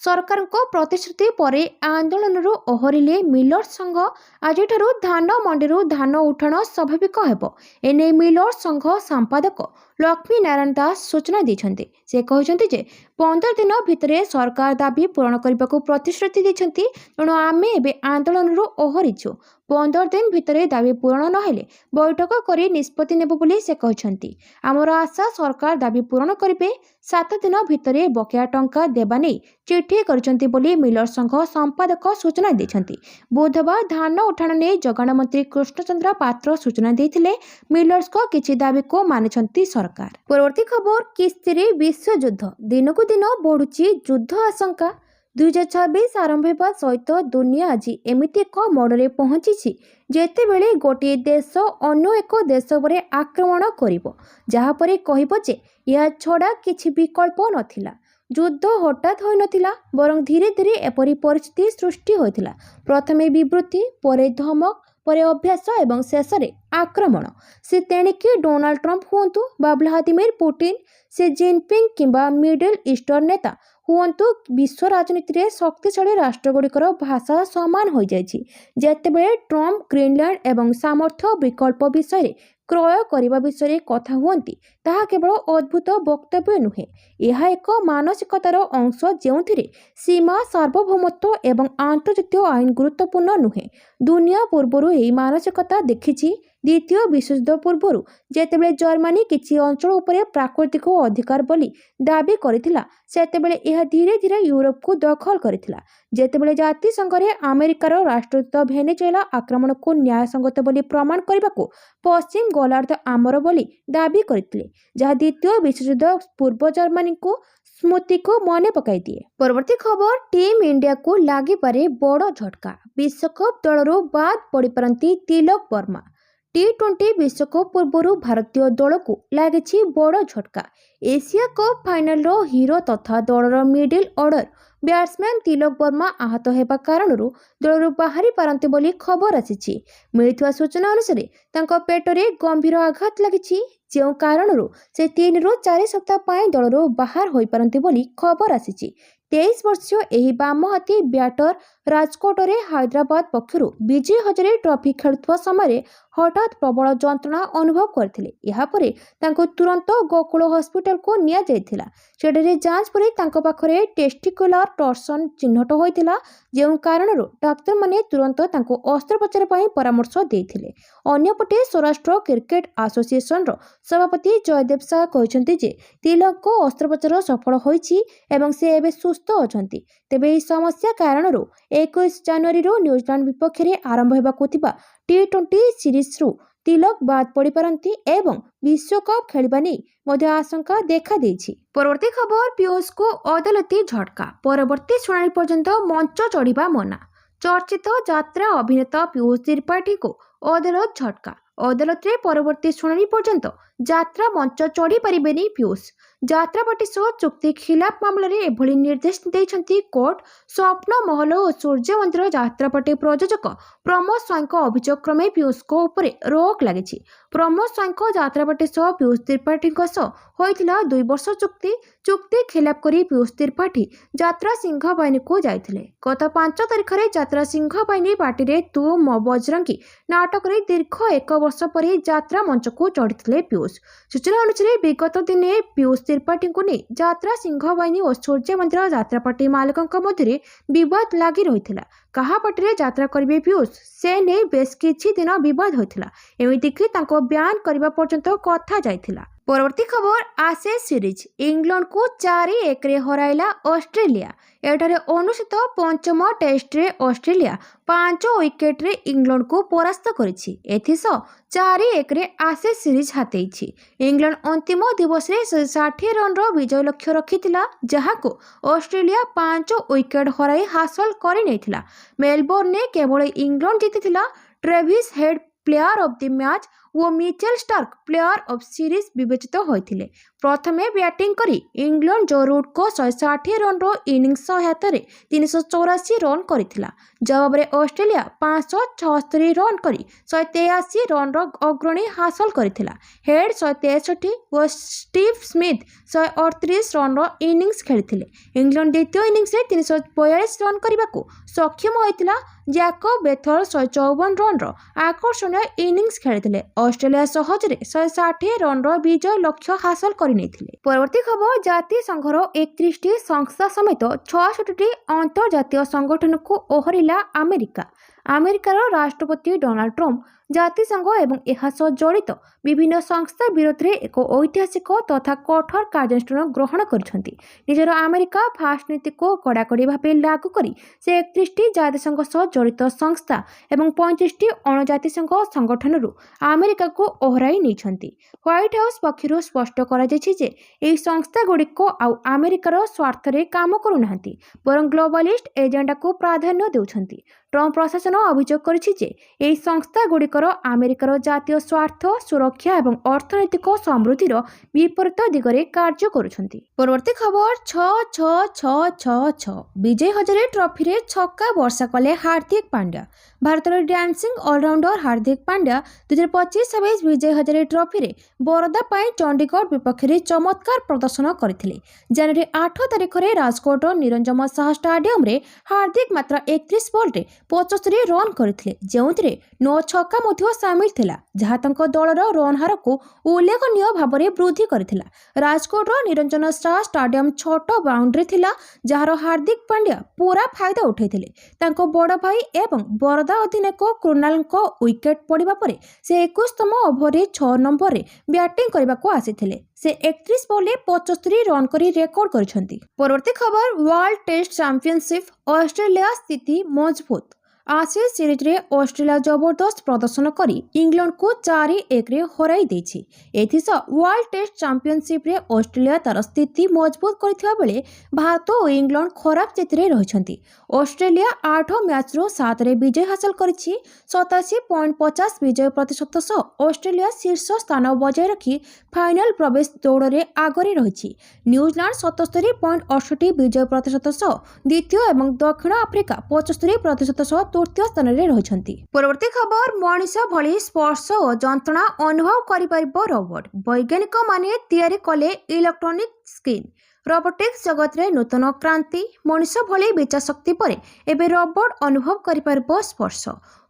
सरकार प्रतिश्रुति परे आंदोलन ओहरिले मिलर संघ। आज धान मंडी धान उठाण स्वाभाविक हेबो। एने मिलर संघ संपादक लक्ष्मी नारायण दास सूचना दैछन्ति। से कहते जे 15 दिन भितर सरकार दाबी पूरण करने को प्रतिश्रुति दैछन्ति। तेणु आमे एबे आंदोलन ओहरिछु। 15 दिन भितर दाबी पूरण नहेले बैठक करी निष्पत्ति नेबो बोली से कहछन्ति। आमर आशा सरकार दाबी पूरण करिवे। 7 दिन भितर बकेया टंका देबा नै चिठी करछन्ति बोली मिलर संघ संपादक सूचना दैछन्ति। बुधवार धान उठाण नै जगाण मंत्री कृष्णचंद्र पात्र सूचना दैथिले। मिलर्स को किछि दाबी को मानिछन्ति सरकार। परवर्ती खबर किस्ती विश्व युद्ध दिनकु दिन बढ़ुची युद्ध आशंका। 2026 आरंभ होगा सहित दुनिया आज एमिति एक मोड़े पहुंची जेतेबेले गोटे देश अन्य एक देश पर आक्रमण करिबो जहाँ पर कहिबो जे या छड़ा किछि विकल्प नथिला। युद्ध हठात होई नथिला बरं धीरे धीरे एपरी परिस्थिति सृष्टि होइथिला। प्रथमे विवृत्ति परे धमक परे अभ्यास एवं शेष रे आक्रमण। से तेणिके डोनाल्ड ट्रंप हुंतु बा व्लादिमीर पुतिन, से जिनपिंग किंबा मिडिल ईस्टर्न नेता ହୁଅନ୍ତୁ ବିଶ୍ୱ ରାଜନୀତିରେ ଶକ୍ତିଶାଳୀ ରାଷ୍ଟ୍ରଗୁଡ଼ିକର ଭାଷା ସମାନ ହୋଇଯାଇଛି। ଯେତେବେଳେ ଟ୍ରମ୍ପ ଗ୍ରୀନଲ୍ୟାଣ୍ଡ ଏବଂ ସାମର୍ଥ୍ୟ ବିକଳ୍ପ ବିଷୟରେ କ୍ରୟ କରିବା ବିଷୟରେ କଥା ହୁଅନ୍ତି, ତାହା କେବଳ ଅଦ୍ଭୁତ ବକ୍ତବ୍ୟ ନୁହେଁ, ଏହା ଏକ ମାନସିକତାର ଅଂଶ ଯେଉଁଥିରେ ସୀମା, ସାର୍ବଭୌମତ୍ୱ ଏବଂ ଆନ୍ତର୍ଜାତୀୟ ଆଇନ ଗୁରୁତ୍ୱପୂର୍ଣ୍ଣ ନୁହେଁ। ଦୁନିଆ ପୂର୍ବରୁ ଏହି ମାନସିକତା ଦେଖିଛି। ଦ୍ୱିତୀୟ ବିଶ୍ୱଯୁଦ୍ଧ ପୂର୍ବରୁ ଯେତେବେଳେ ଜର୍ମାନୀ କିଛି ଅଞ୍ଚଳ ଉପରେ ପ୍ରାକୃତିକ ଅଧିକାର ବୋଲି ଦାବି କରିଥିଲା, ସେତେବେଳେ ଏହା ଧୀରେ ଧୀରେ ୟୁରୋପକୁ ଦଖଲ କରିଥିଲା। ଯେତେବେଳେ ଜାତିସଂଘରେ ଆମେରିକାର ରାଷ୍ଟ୍ରଦୂତ ଭେନେଜୁଏଲା ଆକ୍ରମଣକୁ ନ୍ୟାୟସଙ୍ଗତ ବୋଲି ପ୍ରମାଣ କରିବାକୁ ପଶ୍ଚିମ ଗୋଲାର୍ଦ୍ଧ ଆମର ବୋଲି ଦାବି କରିଥିଲେ, ଯାହା ଦ୍ୱିତୀୟ ବିଶ୍ୱଯୁଦ୍ଧ ପୂର୍ବ ଜର୍ମାନୀକୁ ସ୍ମୃତିକୁ ମନେ ପକାଇ ଦିଏ। ପରବର୍ତ୍ତୀ ଖବର, ଟିମ୍ ଇଣ୍ଡିଆକୁ ଲାଗିପାରେ ବଡ଼ ଝଟକା। ବିଶ୍ୱକପ୍ ଦଳରୁ ବାଦ୍ ପଡ଼ିପାରନ୍ତି ତିଲକ ବର୍ମା। ଟି-20 ବିଶ୍ୱକପ୍ ପୂର୍ବରୁ ଭାରତୀୟ ଦଳକୁ ଲାଗିଛି ବଡ଼ ଝଟକା। ଏସିଆ କପ୍ ଫାଇନାଲର ହିରୋ ତଥା ଦଳର middle order batsman Tilak Varma ଆହତ ହେବା କାରଣରୁ ଦଳରୁ ବାହାରି ପାରନ୍ତି ବୋଲି ଖବର ଆସିଛି। ମିଳିଥିବା ସୂଚନା ଅନୁସାରେ ତାଙ୍କ ପେଟରେ ଗମ୍ଭୀର ଆଘାତ ଲାଗିଛି, ଯେଉଁ କାରଣରୁ ସେ 3 ରୁ 4 ସପ୍ତାହ ପାଇଁ ଦଳରୁ ବାହାର ହୋଇପାରନ୍ତି ବୋଲି ଖବର ଆସିଛି। 23 ବର୍ଷୀୟ ଏହି ବାମହାତୀ ବ୍ୟାଟର ରାଜକୋଟରେ ହାଇଦ୍ରାବାଦ ପକ୍ଷରୁ ବିଜୟ ହଜାରେ ଟ୍ରଫି ଖେଳୁଥିବା ସମୟରେ ହଠାତ୍ ପ୍ରବଳ ଯନ୍ତ୍ରଣା ଅନୁଭବ କରିଥିଲେ। ଏହାପରେ ତାଙ୍କୁ ତୁରନ୍ତ ଗୋକୁଳ ହସ୍ପିଟାଲକୁ ନିଆଯାଇଥିଲା। ସେଠାରେ ଯାଞ୍ଚ ପରେ ତାଙ୍କ ପାଖରେ ଟେଷ୍ଟିକୁଲାର ଟର୍ସନ ଚିହ୍ନଟ ହୋଇଥିଲା, ଯେଉଁ କାରଣରୁ ଡାକ୍ତରମାନେ ତୁରନ୍ତ ତାଙ୍କୁ ଅସ୍ତ୍ରୋପଚାର ପାଇଁ ପରାମର୍ଶ ଦେଇଥିଲେ। ଅନ୍ୟପଟେ ସ୍ୱରାଷ୍ଟ୍ର କ୍ରିକେଟ ଆସୋସିଏସନର ସଭାପତି ଜୟଦେବ ଶାହ କହିଛନ୍ତି ଯେ ତିଲକଙ୍କ ଅସ୍ତ୍ରୋପଚାର ସଫଳ ହୋଇଛି ଏବଂ ସେ ଏବେ ସୁସ୍ଥ ଅଛନ୍ତି। ତେବେ ଏହି ସମସ୍ୟା କାରଣରୁ 21 ଜାନୁଆରୀରୁ ନ୍ୟୁଜିଲାଣ୍ଡ ବିପକ୍ଷରେ ଆରମ୍ଭ ହେବାକୁ ଥିବା ଟି-20 ସିରିଜ୍ରୁ ତିଲକ ବାଦ୍ ପଡ଼ିପାରନ୍ତି ଏବଂ ବିଶ୍ୱକପ୍ ଖେଳିବା ନେଇ ମଧ୍ୟ ଆଶଙ୍କା ଦେଖାଦେଇଛି। ପରବର୍ତ୍ତୀ ଖବର, ପିୟୁଷଙ୍କୁ ଅଦାଲତି ଝଟକା। ପରବର୍ତ୍ତୀ ଶୁଣାଣି ପର୍ଯ୍ୟନ୍ତ ମଞ୍ଚ ଚଢ଼ିବା ମନା। ଚର୍ଚ୍ଚିତ ଯାତ୍ରା ଅଭିନେତା ପିୟୁଷ ତ୍ରିପାଠୀଙ୍କୁ ଅଦାଲତ ଝଟକା। ଅଦାଲତରେ ପରବର୍ତ୍ତୀ ଶୁଣାଣି ପର୍ଯ୍ୟନ୍ତ ଯାତ୍ରା ମଞ୍ଚ ଚଢ଼ି ପାରିବେନି ପିୟୁଷ। ଯାତ୍ରାପାର୍ଟି ସହ ଚୁକ୍ତି ଖିଲାପ ମାମଲାରେ ଏଭଳି ନିର୍ଦ୍ଦେଶ ଦେଇଛନ୍ତି କୋର୍ଟ। ସ୍ୱପ୍ନ ମହଲ ଓ ସୂର୍ଯ୍ୟ ମନ୍ଦିର ଯାତ୍ରାପାର୍ଟି ପ୍ରଯୋଜକ ପ୍ରମୋଦ ସ୍ୱାଇଁଙ୍କ ଅଭିଯୋଗ କ୍ରମେ ପିୟୁଷଙ୍କ ଉପରେ ରୋକ ଲାଗିଛି। ପ୍ରମୋଦ ସ୍ୱାଇଁଙ୍କ ଯାତ୍ରାପାର୍ଟି ସହ ପିୟୁଷ ତ୍ରିପାଠୀଙ୍କ ସହ ହୋଇଥିଲା 2 ବର୍ଷ ଚୁକ୍ତି ଖିଲାପ କରି ପିୟୁଷ ତ୍ରିପାଠୀ ଯାତ୍ରା ସିଂହ ବାହିନୀକୁ ଯାଇଥିଲେ। ଗତ 5 ତାରିଖରେ ଯାତ୍ରା ସିଂହ ବାହିନୀ ପାର୍ଟିରେ ତୁ ମୋ ବଜରଙ୍ଗୀ ନାଟକରେ ଦୀର୍ଘ 1 ବର୍ଷ ପରେ ଯାତ୍ରା ମଞ୍ଚକୁ ଚଢ଼ିଥିଲେ ପିୟୁଷ। ସୂଚନା ଅନୁସାରେ ବିଗତ ଦିନେ ପିୟୁଷ ତ୍ରିପାଠୀଙ୍କୁ ନେଇ ଯାତ୍ରା ସିଂହ ବାହିନୀ ଓ ସୂର୍ଯ୍ୟ ମନ୍ଦିର ଯାତ୍ରାପାର୍ଟି ମାଲିକଙ୍କ ମଧ୍ୟରେ ବିବାଦ ଲାଗି ରହିଥିଲା। କାହା ପାର୍ଟିରେ ଯାତ୍ରା କରିବେ ପିୟୁଷ, ସେ ନେଇ ବେଶ କିଛି ଦିନ ବିବାଦ ହୋଇଥିଲା। ଏମିତିକି ତାଙ୍କୁ ବ୍ୟାନ୍ କରିବା ପର୍ଯ୍ୟନ୍ତ କଥା ଯାଇଥିଲା। ପରବର୍ତ୍ତୀ ଖବର, ଆଶେଷ ସିରିଜ୍। ଇଂଲଣ୍ଡକୁ 4-1ରେ ହରାଇଲା ଅଷ୍ଟ୍ରେଲିଆ। ଏଠାରେ ଅନୁଷ୍ଠିତ 5ମ ଟେଷ୍ଟରେ ଅଷ୍ଟ୍ରେଲିଆ 5 ୱିକେଟରେ ଇଂଲଣ୍ଡକୁ ପରାସ୍ତ କରିଛି। ଏଥିସହ 4-1ରେ ଆଶେଷ ସିରିଜ୍ ହାତେଇଛି। ଇଂଲଣ୍ଡ ଅନ୍ତିମ ଦିବସରେ 160 ରନ୍ର ବିଜୟ ଲକ୍ଷ୍ୟ ରଖିଥିଲା, ଯାହାକୁ ଅଷ୍ଟ୍ରେଲିଆ 5 ୱିକେଟ ହରାଇ ହାସଲ କରିନେଇଥିଲା। ମେଲବୋର୍ଣ୍ଣରେ କେବଳ ଇଂଲଣ୍ଡ ଜିତିଥିଲା। Travis head player of the match O Mitchell Starc player of series ବିବେଚିତ ହୋଇଥିଲେ। ପ୍ରଥମେ ବ୍ୟାଟିଂ କରି ଇଂଲଣ୍ଡ ଜୋ ରୁଟ୍ଙ୍କ 160 ରନ୍ର ଇନିଂସ ସହାୟତାରେ 384 ରନ୍ କରିଥିଲା। ଜବାବରେ ଅଷ୍ଟ୍ରେଲିଆ 576 ରନ୍ କରି 183 ରନ୍ର ଅଗ୍ରଣୀ ହାସଲ କରିଥିଲା। ହେଡ୍ 163 ଓ ଷ୍ଟିଭ୍ ସ୍ମିଥ୍ 138 ରନ୍ର ଇନିଂସ ଖେଳିଥିଲେ। ଇଂଲଣ୍ଡ ଦ୍ୱିତୀୟ ଇନିଂସରେ 342 ରନ୍ କରିବାକୁ ସକ୍ଷମ ହୋଇଥିଲା। ଜ୍ୟାକବ୍ ବେଥଲ 154 ରନ୍ର ଆକର୍ଷଣୀୟ ଇନିଂସ ଖେଳିଥିଲେ। ଅଷ୍ଟ୍ରେଲିଆ ସହଜରେ 160 ରନ୍ର ବିଜୟ ଲକ୍ଷ୍ୟ ହାସଲ କରିନେଇଥିଲେ। ପରବର୍ତ୍ତୀ ଖବର, ଜାତିସଂଘର 31ଟି ସଂସ୍ଥା ସମେତ 66ଟି ଅନ୍ତର୍ଜାତୀୟ ସଂଗଠନକୁ ଓହରିଲା ଆମେରିକା। ଆମେରିକାର ରାଷ୍ଟ୍ରପତି ଡୋନାଲ୍ଡ ଟ୍ରମ୍ପ ଜାତିସଂଘ ଏବଂ ଏହା ସହ ଜଡ଼ିତ ବିଭିନ୍ନ ସଂସ୍ଥା ବିରୋଧରେ ଏକ ଐତିହାସିକ ତଥା କଠୋର କାର୍ଯ୍ୟାନୁଷ୍ଠାନ ଗ୍ରହଣ କରିଛନ୍ତି। ନିଜର ଆମେରିକା ଫାଷ୍ଟ ନୀତିକୁ କଡ଼ାକଡ଼ି ଭାବେ ଲାଗୁ କରି ସେ 31ଟି ଜାତିସଂଘ ସହ ଜଡ଼ିତ ସଂସ୍ଥା ଏବଂ 35ଟି ଅଣଜାତିସଂଘ ସଂଗଠନରୁ ଆମେରିକାକୁ ଓହରାଇ ନେଇଛନ୍ତି। ହ୍ୱାଇଟ୍ ହାଉସ୍ ପକ୍ଷରୁ ସ୍ପଷ୍ଟ କରାଯାଇଛି ଯେ ଏହି ସଂସ୍ଥାଗୁଡ଼ିକ ଆଉ ଆମେରିକାର ସ୍ୱାର୍ଥରେ କାମ କରୁନାହାନ୍ତି, ବରଂ ଗ୍ଲୋବାଲିଷ୍ଟ ଏଜେଣ୍ଡାକୁ ପ୍ରାଧାନ୍ୟ ଦେଉଛନ୍ତି। ଟ୍ରମ୍ପ ପ୍ରଶାସନ ଅଭିଯୋଗ କରିଛି ଯେ ଏହି ସଂସ୍ଥାଗୁଡ଼ିକର ଆମେରିକାର ଜାତୀୟ ସ୍ୱାର୍ଥ, ସୁରକ୍ଷା ଏବଂ ଅର୍ଥନୈତିକ ସମୃଦ୍ଧିର ବିପରୀତ ଦିଗରେ କାର୍ଯ୍ୟ କରୁଛନ୍ତି। ପରବର୍ତ୍ତୀ ଖବର, 6-6-6-6-6 ବିଜୟ ହଜାରେ ଟ୍ରଫିରେ ଛକା ବର୍ଷା କଲେ ହାର୍ଦ୍ଦିକ ପାଣ୍ଡ୍ୟା। ଭାରତର ଡ୍ୟାନ୍ସିଂ ଅଲରାଉଣ୍ଡର ହାର୍ଦ୍ଦିକ ପାଣ୍ଡ୍ୟା 2025-26 ବିଜୟ ହଜାରେ ଟ୍ରଫିରେ ବରୋଦା ପାଇଁ ଚଣ୍ଡିଗଡ଼ ବିପକ୍ଷରେ ଚମତ୍କାର ପ୍ରଦର୍ଶନ କରିଥିଲେ। ଜାନୁଆରୀ 8 ତାରିଖରେ ରାଜକୋଟର ନିରଞ୍ଜନ ଶାହ ଷ୍ଟାଡିୟମରେ ହାର୍ଦ୍ଦିକ ମାତ୍ର 31 ବଲ୍ରେ 75 ରନ୍ କରିଥିଲେ, ଯେଉଁଥିରେ 9 ଛକା ମଧ୍ୟ ସାମିଲ ଥିଲା, ଯାହା ତାଙ୍କ ଦଳର ରନ୍ ହାରକୁ ଉଲ୍ଲେଖନୀୟ ଭାବରେ ବୃଦ୍ଧି କରିଥିଲା। ରାଜକୋଟର ନିରଞ୍ଜନ ଶାହ ଷ୍ଟାଡିୟମ ଛୋଟ ବାଉଣ୍ଡ୍ରି ଥିଲା, ଯାହାର ହାର୍ଦ୍ଦିକ ପାଣ୍ଡ୍ୟା ପୂରା ଫାଇଦା ଉଠାଇଥିଲେ। ତାଙ୍କ ବଡ଼ ଭାଇ ଏବଂ ବରୋଦା ଅଧିନାୟକ କୃଣାଲଙ୍କ ୱିକେଟ୍ ପଡ଼ିବା ପରେ ସେ 21ତମ ଓଭରରେ 6 ନମ୍ବରରେ ବ୍ୟାଟିଂ କରିବାକୁ ଆସିଥିଲେ। ସେ 31 ବଲ୍ରେ 75 ରନ୍ କରି ରେକର୍ଡ କରିଛନ୍ତି। ପରବର୍ତ୍ତୀ ଖବର, ୱାର୍ଲ୍ଡ ଟେଷ୍ଟ ଚାମ୍ପିୟନସିପ୍ ଅଷ୍ଟ୍ରେଲିଆ ସ୍ଥିତି ମଜବୁତ। ଆଶେସ୍ ସିରିଜ୍ରେ ଅଷ୍ଟ୍ରେଲିଆ ଜବରଦସ୍ତ ପ୍ରଦର୍ଶନ କରି ଇଂଲଣ୍ଡକୁ 4-1ରେ ହରାଇ ଦେଇଛି। ଏଥିସହ ୱାର୍ଲ୍ଡ ଟେଷ୍ଟ ଚାମ୍ପିୟନସିପ୍ରେ ଅଷ୍ଟ୍ରେଲିଆ ତାର ସ୍ଥିତି ମଜବୁତ କରିଥିବା ବେଳେ ଭାରତ ଓ ଇଂଲଣ୍ଡ ଖରାପ ସ୍ଥିତିରେ ରହିଛନ୍ତି। ଅଷ୍ଟ୍ରେଲିଆ 8 ମ୍ୟାଚ୍ରୁ 7ରେ ବିଜୟ ହାସଲ କରିଛି। 87.50 ବିଜୟ ପ୍ରତିଶତ ସହ ଅଷ୍ଟ୍ରେଲିଆ ଶୀର୍ଷ ସ୍ଥାନ ବଜାୟ ରଖି ଫାଇନାଲ ପ୍ରବେଶ ଦୌଡ଼ରେ ଆଗରେ ରହିଛି। ନ୍ୟୁଜିଲାଣ୍ଡ 77.68 ବିଜୟ ପ୍ରତିଶତ ସହ ଦ୍ୱିତୀୟ ଏବଂ ଦକ୍ଷିଣ ଆଫ୍ରିକା 75% ସହ ତୃତୀୟ ସ୍ଥାନରେ ରହିଛନ୍ତି। ପରବର୍ତ୍ତୀ ଖବର, ମଣିଷ ଭଳି ସ୍ପର୍ଶ ଓ ଯନ୍ତ୍ରଣା ଅନୁଭବ କରିପାରିବ ରୋବୋଟ। ବୈଜ୍ଞାନିକମାନେ ତିଆରି କଲେ ଇଲେକ୍ଟ୍ରୋନିକ୍ ସ୍କିନ୍। ରୋବୋଟିକ୍ସ ଜଗତରେ ନୂତନ କ୍ରାନ୍ତି। ମଣିଷ ଭଳି ବିଚାରଶକ୍ତି ପରେ ଏବେ ରୋବୋଟ ଅନୁଭବ କରିପାରିବ ସ୍ପର୍ଶ।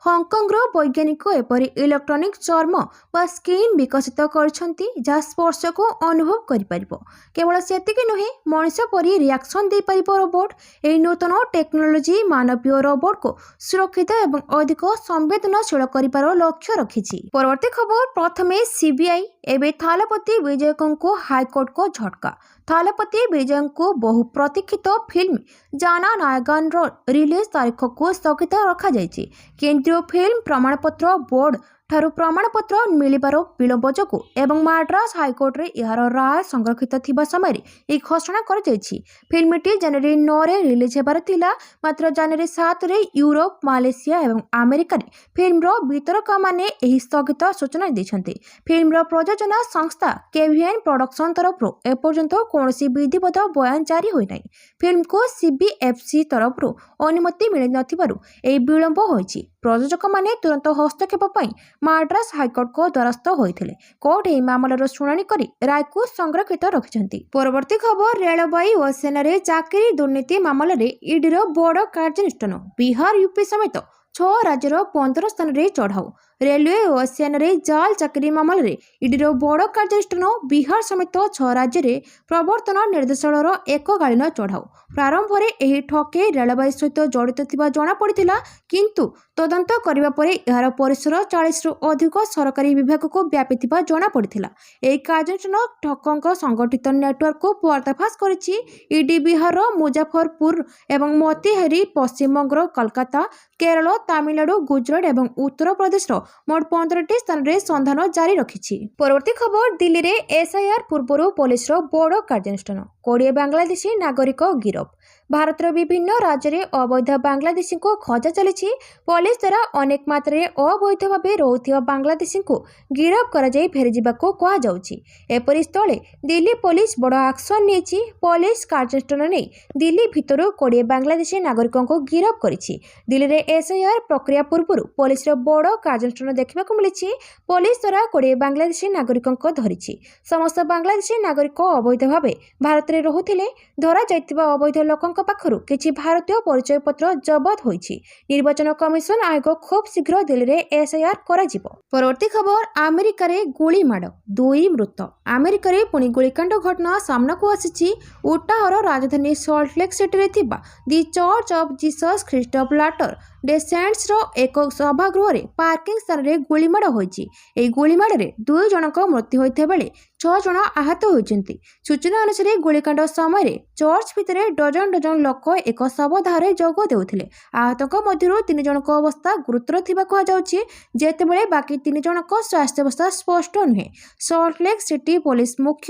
ହଂକଂର ବୈଜ୍ଞାନିକ ଏପରି ଇଲେକ୍ଟ୍ରୋନିକ୍ ଚର୍ମ ବା ସ୍କିନ୍ ବିକଶିତ କରିଛନ୍ତି, ଯାହା ସ୍ପର୍ଶକୁ ଅନୁଭବ କରିପାରିବ। କେବଳ ସେତିକି ନୁହେଁ, ମଣିଷ ପରି ରିଆକ୍ସନ୍ ଦେଇପାରିବ ରୋବୋଟ। ଏହି ନୂତନ ଟେକ୍ନୋଲୋଜି ମାନବୀୟ ରୋବୋଟକୁ ସୁରକ୍ଷିତ ଏବଂ ଅଧିକ ସମ୍ବେଦନଶୀଳ କରିବାର ଲକ୍ଷ୍ୟ ରଖିଛି। ପରବର୍ତ୍ତୀ ଖବର, ପ୍ରଥମେ ସିବିଆଇ, ଏବେ ଥାଲପତି ବିଜୟଙ୍କୁ ହାଇକୋର୍ଟଙ୍କ ଝଟକା। ଥାଲପତି ବିଜୟଙ୍କୁ ବହୁ ପ୍ରତୀକ୍ଷିତ ଫିଲ୍ମ ଜାନା ନାୟଗାନର ରିଲିଜ ତାରିଖକୁ ସ୍ଥଗିତ ରଖାଯାଇଛି। କେନ୍ଦ୍ରୀୟ ଫିଲ୍ମ ପ୍ରମାଣପତ୍ର ବୋର୍ଡ ଠାରୁ ପ୍ରମାଣପତ୍ର ମିଳିବାର ବିଳମ୍ବ ଯୋଗୁଁ ଏବଂ ମାଡ୍ରାସ ହାଇକୋର୍ଟରେ ଏହାର ରାୟ ସଂରକ୍ଷିତ ଥିବା ସମୟରେ ଏହି ଘୋଷଣା କରାଯାଇଛି। ଫିଲ୍ମଟି ଜାନୁଆରୀ 9ରେ ରିଲିଜ ହେବାର ଥିଲା, ମାତ୍ର ଜାନୁଆରୀ 7ରେ ୟୁରୋପ, ମାଲେସିଆ ଏବଂ ଆମେରିକାରେ ଫିଲ୍ମର ବିତରକମାନେ ଏହି ସ୍ଥଗିତ ସୂଚନା ଦେଇଛନ୍ତି। ଫିଲ୍ମର ପ୍ରଯୋଜନା ସଂସ୍ଥା କେଭିଏନ୍ ପ୍ରଡକ୍ସନ ତରଫରୁ ଏପର୍ଯ୍ୟନ୍ତ କୌଣସି ବିଧିବଦ୍ଧ ବୟାନ ଜାରି ହୋଇନାହିଁ। ଫିଲ୍ମକୁ ସିବିଏଫସି ତରଫରୁ ଅନୁମତି ମିଳିନଥିବାରୁ ଏହି ବିଳମ୍ବ ହୋଇଛି। ପ୍ରଯୋଜକମାନେ ତୁରନ୍ତ ହସ୍ତକ୍ଷେପ ପାଇଁ ମାଡ୍ରାସ ହାଇକୋର୍ଟଙ୍କ ଦ୍ୱାରସ୍ଥ ହୋଇଥିଲେ। କୋର୍ଟ ଏହି ମାମଲାର ଶୁଣାଣି କରି ରାୟକୁ ସଂରକ୍ଷିତ ରଖିଛନ୍ତି। ପରବର୍ତ୍ତୀ ଖବର, ରେଳବାଇ ଓ ସେନାରେ ଚାକିରି ଦୁର୍ନୀତି ମାମଲାରେ ଇଡିର ବଡ଼ କାର୍ଯ୍ୟାନୁଷ୍ଠାନ। ବିହାର, ୟୁପି ସମେତ 6 ରାଜ୍ୟର 15 ସ୍ଥାନରେ ଚଢ଼ାଉ। ରେଲୱେ ଓ ସେନାରେ ଜାଲ ଚାକିରି ମାମଲାରେ ଇଡିର ବଡ଼ କାର୍ଯ୍ୟାନୁଷ୍ଠାନ। ବିହାର ସମେତ 6 ରାଜ୍ୟରେ ପ୍ରବର୍ତ୍ତନ ନିର୍ଦ୍ଦେଶାଳୟର ଏକକାଳୀନ ଚଢ଼ାଉ। ପ୍ରାରମ୍ଭରେ ଏହି ଠକେଇ ରେଳବାଇ ସହିତ ଜଡ଼ିତ ଥିବା ଜଣାପଡ଼ିଥିଲା, କିନ୍ତୁ ତଦନ୍ତ କରିବା ପରେ ଏହାର ପରିସର 40ରୁ ଅଧିକ ସରକାରୀ ବିଭାଗକୁ ବ୍ୟାପିଥିବା ଜଣାପଡ଼ିଥିଲା। ଏହି କାର୍ଯ୍ୟାନୁଷ୍ଠାନ ଠକଙ୍କ ସଂଗଠିତ ନେଟୱାର୍କକୁ ପର୍ଦ୍ଦାଫାଶ କରିଛି। ଇଡି ବିହାରର ମୁଜାଫରପୁର ଏବଂ ମୋତିହାରୀ, ପଶ୍ଚିମବଙ୍ଗର କୋଲକାତା, କେରଳ, ତାମିଲନାଡୁ, ଗୁଜରାଟ ଏବଂ ଉତ୍ତରପ୍ରଦେଶର ମୋଟ 15ଟି ସ୍ଥାନରେ ସନ୍ଧାନ ଜାରି ରଖିଛି। ପରବର୍ତ୍ତୀ ଖବର, ଦିଲ୍ଲୀରେ ଏସ୍ଆଇଆର ପୂର୍ବରୁ ପୋଲିସର ବଡ଼ କାର୍ଯ୍ୟାନୁଷ୍ଠାନ। 20 ବାଂଲାଦେଶୀ ନାଗରିକ ଗିରଫ। ଭାରତର ବିଭିନ୍ନ ରାଜ୍ୟରେ ଅବୈଧ ବାଂଲାଦେଶୀଙ୍କୁ ଖୋଜା ଚାଲିଛି। ପୋଲିସ ଦ୍ୱାରା ଅନେକ ମାତ୍ରାରେ ଅବୈଧ ଭାବେ ରହୁଥିବା ବାଂଲାଦେଶୀଙ୍କୁ ଗିରଫ କରାଯାଇ ଫେରିଯିବାକୁ କୁହାଯାଉଛି। ଏପରି ସ୍ଥଳେ ଦିଲ୍ଲୀ ପୋଲିସ ବଡ଼ ଆକ୍ସନ ନେଇଛି। ପୋଲିସ କାର୍ଯ୍ୟାନୁଷ୍ଠାନ ନେଇ ଦିଲ୍ଲୀ ଭିତରୁ 20 ବାଂଲାଦେଶୀ ନାଗରିକଙ୍କୁ ଗିରଫ କରିଛି। ଦିଲ୍ଲୀରେ ଏସ୍ଆଇଆର ପ୍ରକ୍ରିୟା ପୂର୍ବରୁ ପୋଲିସର ବଡ଼ କାର୍ଯ୍ୟାନୁଷ୍ଠାନ ଦେଖିବାକୁ ମିଳିଛି। ପୋଲିସ ଦ୍ୱାରା 20 ବାଂଲାଦେଶୀ ନାଗରିକଙ୍କୁ ଧରିଛି। ସମସ୍ତ ବାଂଲାଦେଶୀ ନାଗରିକ ଅବୈଧ ଭାବେ ଭାରତରେ ରହୁଥିଲେ। ଧରାଯାଇଥିବା ଅବୈଧ ଲୋକଙ୍କ ପାଖରୁ କିଛି ଭାରତୀୟ ପରିଚୟପତ୍ର ଜବତ ହୋଇଛି। ନିର୍ବାଚନ କମିଶନ ଆୟୋଗ ଖୁବ୍ ଶୀଘ୍ର ଦିଲ୍ଲୀରେ ଏସ୍ଆଇଆର କରାଯିବ। ପରବର୍ତ୍ତୀ ଖବର, ଆମେରିକାରେ ଗୁଳିମାଡ଼, 2 ମୃତ। ଆମେରିକାରେ ପୁଣି ଗୁଳିକାଣ୍ଡ ଘଟଣା ସାମ୍ନାକୁ ଆସିଛି। ଉଟାହର ରାଜଧାନୀ ସଲ୍ଟଲେକ୍ ସିଟିରେ ଥିବା the church of Jesus Christ of latter day ସେଣ୍ଟସର ଏକ ସଭାଗୃହରେ ପାର୍କିଂ ସ୍ଥାନରେ ଗୁଳିମାଡ଼ ହୋଇଛି। ଏହି ଗୁଳିମାଡ଼ରେ 2 ଜଣଙ୍କ ମୃତ୍ୟୁ ହୋଇଥିବା ବେଳେ 6 ଜଣ ଆହତ ହୋଇଛନ୍ତି। ସୂଚନା ଅନୁସାରେ ଗୁଳିକାଣ୍ଡ ସମୟରେ ଚର୍ଚ୍ଚ ଭିତରେ ଡଜନ ଡଜନ ଲୋକ ଏକ ଶବଦାହରେ ଯୋଗ ଦେଉଥିଲେ। ଆହତଙ୍କ ମଧ୍ୟରୁ 3 ଜଣଙ୍କ ଅବସ୍ଥା ଗୁରୁତର ଥିବା କୁହାଯାଉଛି, ଯେତେବେଳେ ବାକି 3 ଜଣଙ୍କ ସ୍ୱାସ୍ଥ୍ୟାବସ୍ଥା ସ୍ପଷ୍ଟ ନୁହେଁ। ସଲ୍ଟଲେକ୍ ସିଟି ପୋଲିସ ମୁଖ୍ୟ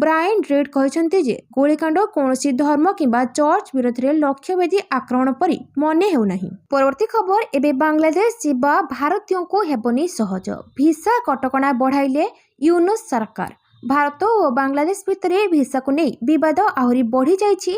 ବ୍ରାଏନ୍ ରିଡ୍ କହିଛନ୍ତି ଯେ ଗୁଳିକାଣ୍ଡ କୌଣସି ଧର୍ମ କିମ୍ବା ଚର୍ଚ୍ଚ ବିରୋଧରେ ଲକ୍ଷ୍ୟଭେଦୀ ଆକ୍ରମଣ ପରି ମନେ ହେଉନାହିଁ। ପରବର୍ତ୍ତୀ ଖବର, ଏବେ ବାଂଲାଦେଶ ଯିବା ଭାରତୀୟଙ୍କୁ ହେବନି ସହଜ। ଭିସା କଟକଣା ବଢ଼ାଇଲେ ୟୁନୁସ୍ ସରକାର। ଭାରତ ଓ ବାଂଲାଦେଶ ଭିତରେ ଭିସାକୁ ନେଇ ବିବାଦ ଆହୁରି ବଢ଼ି ଯାଇଛି।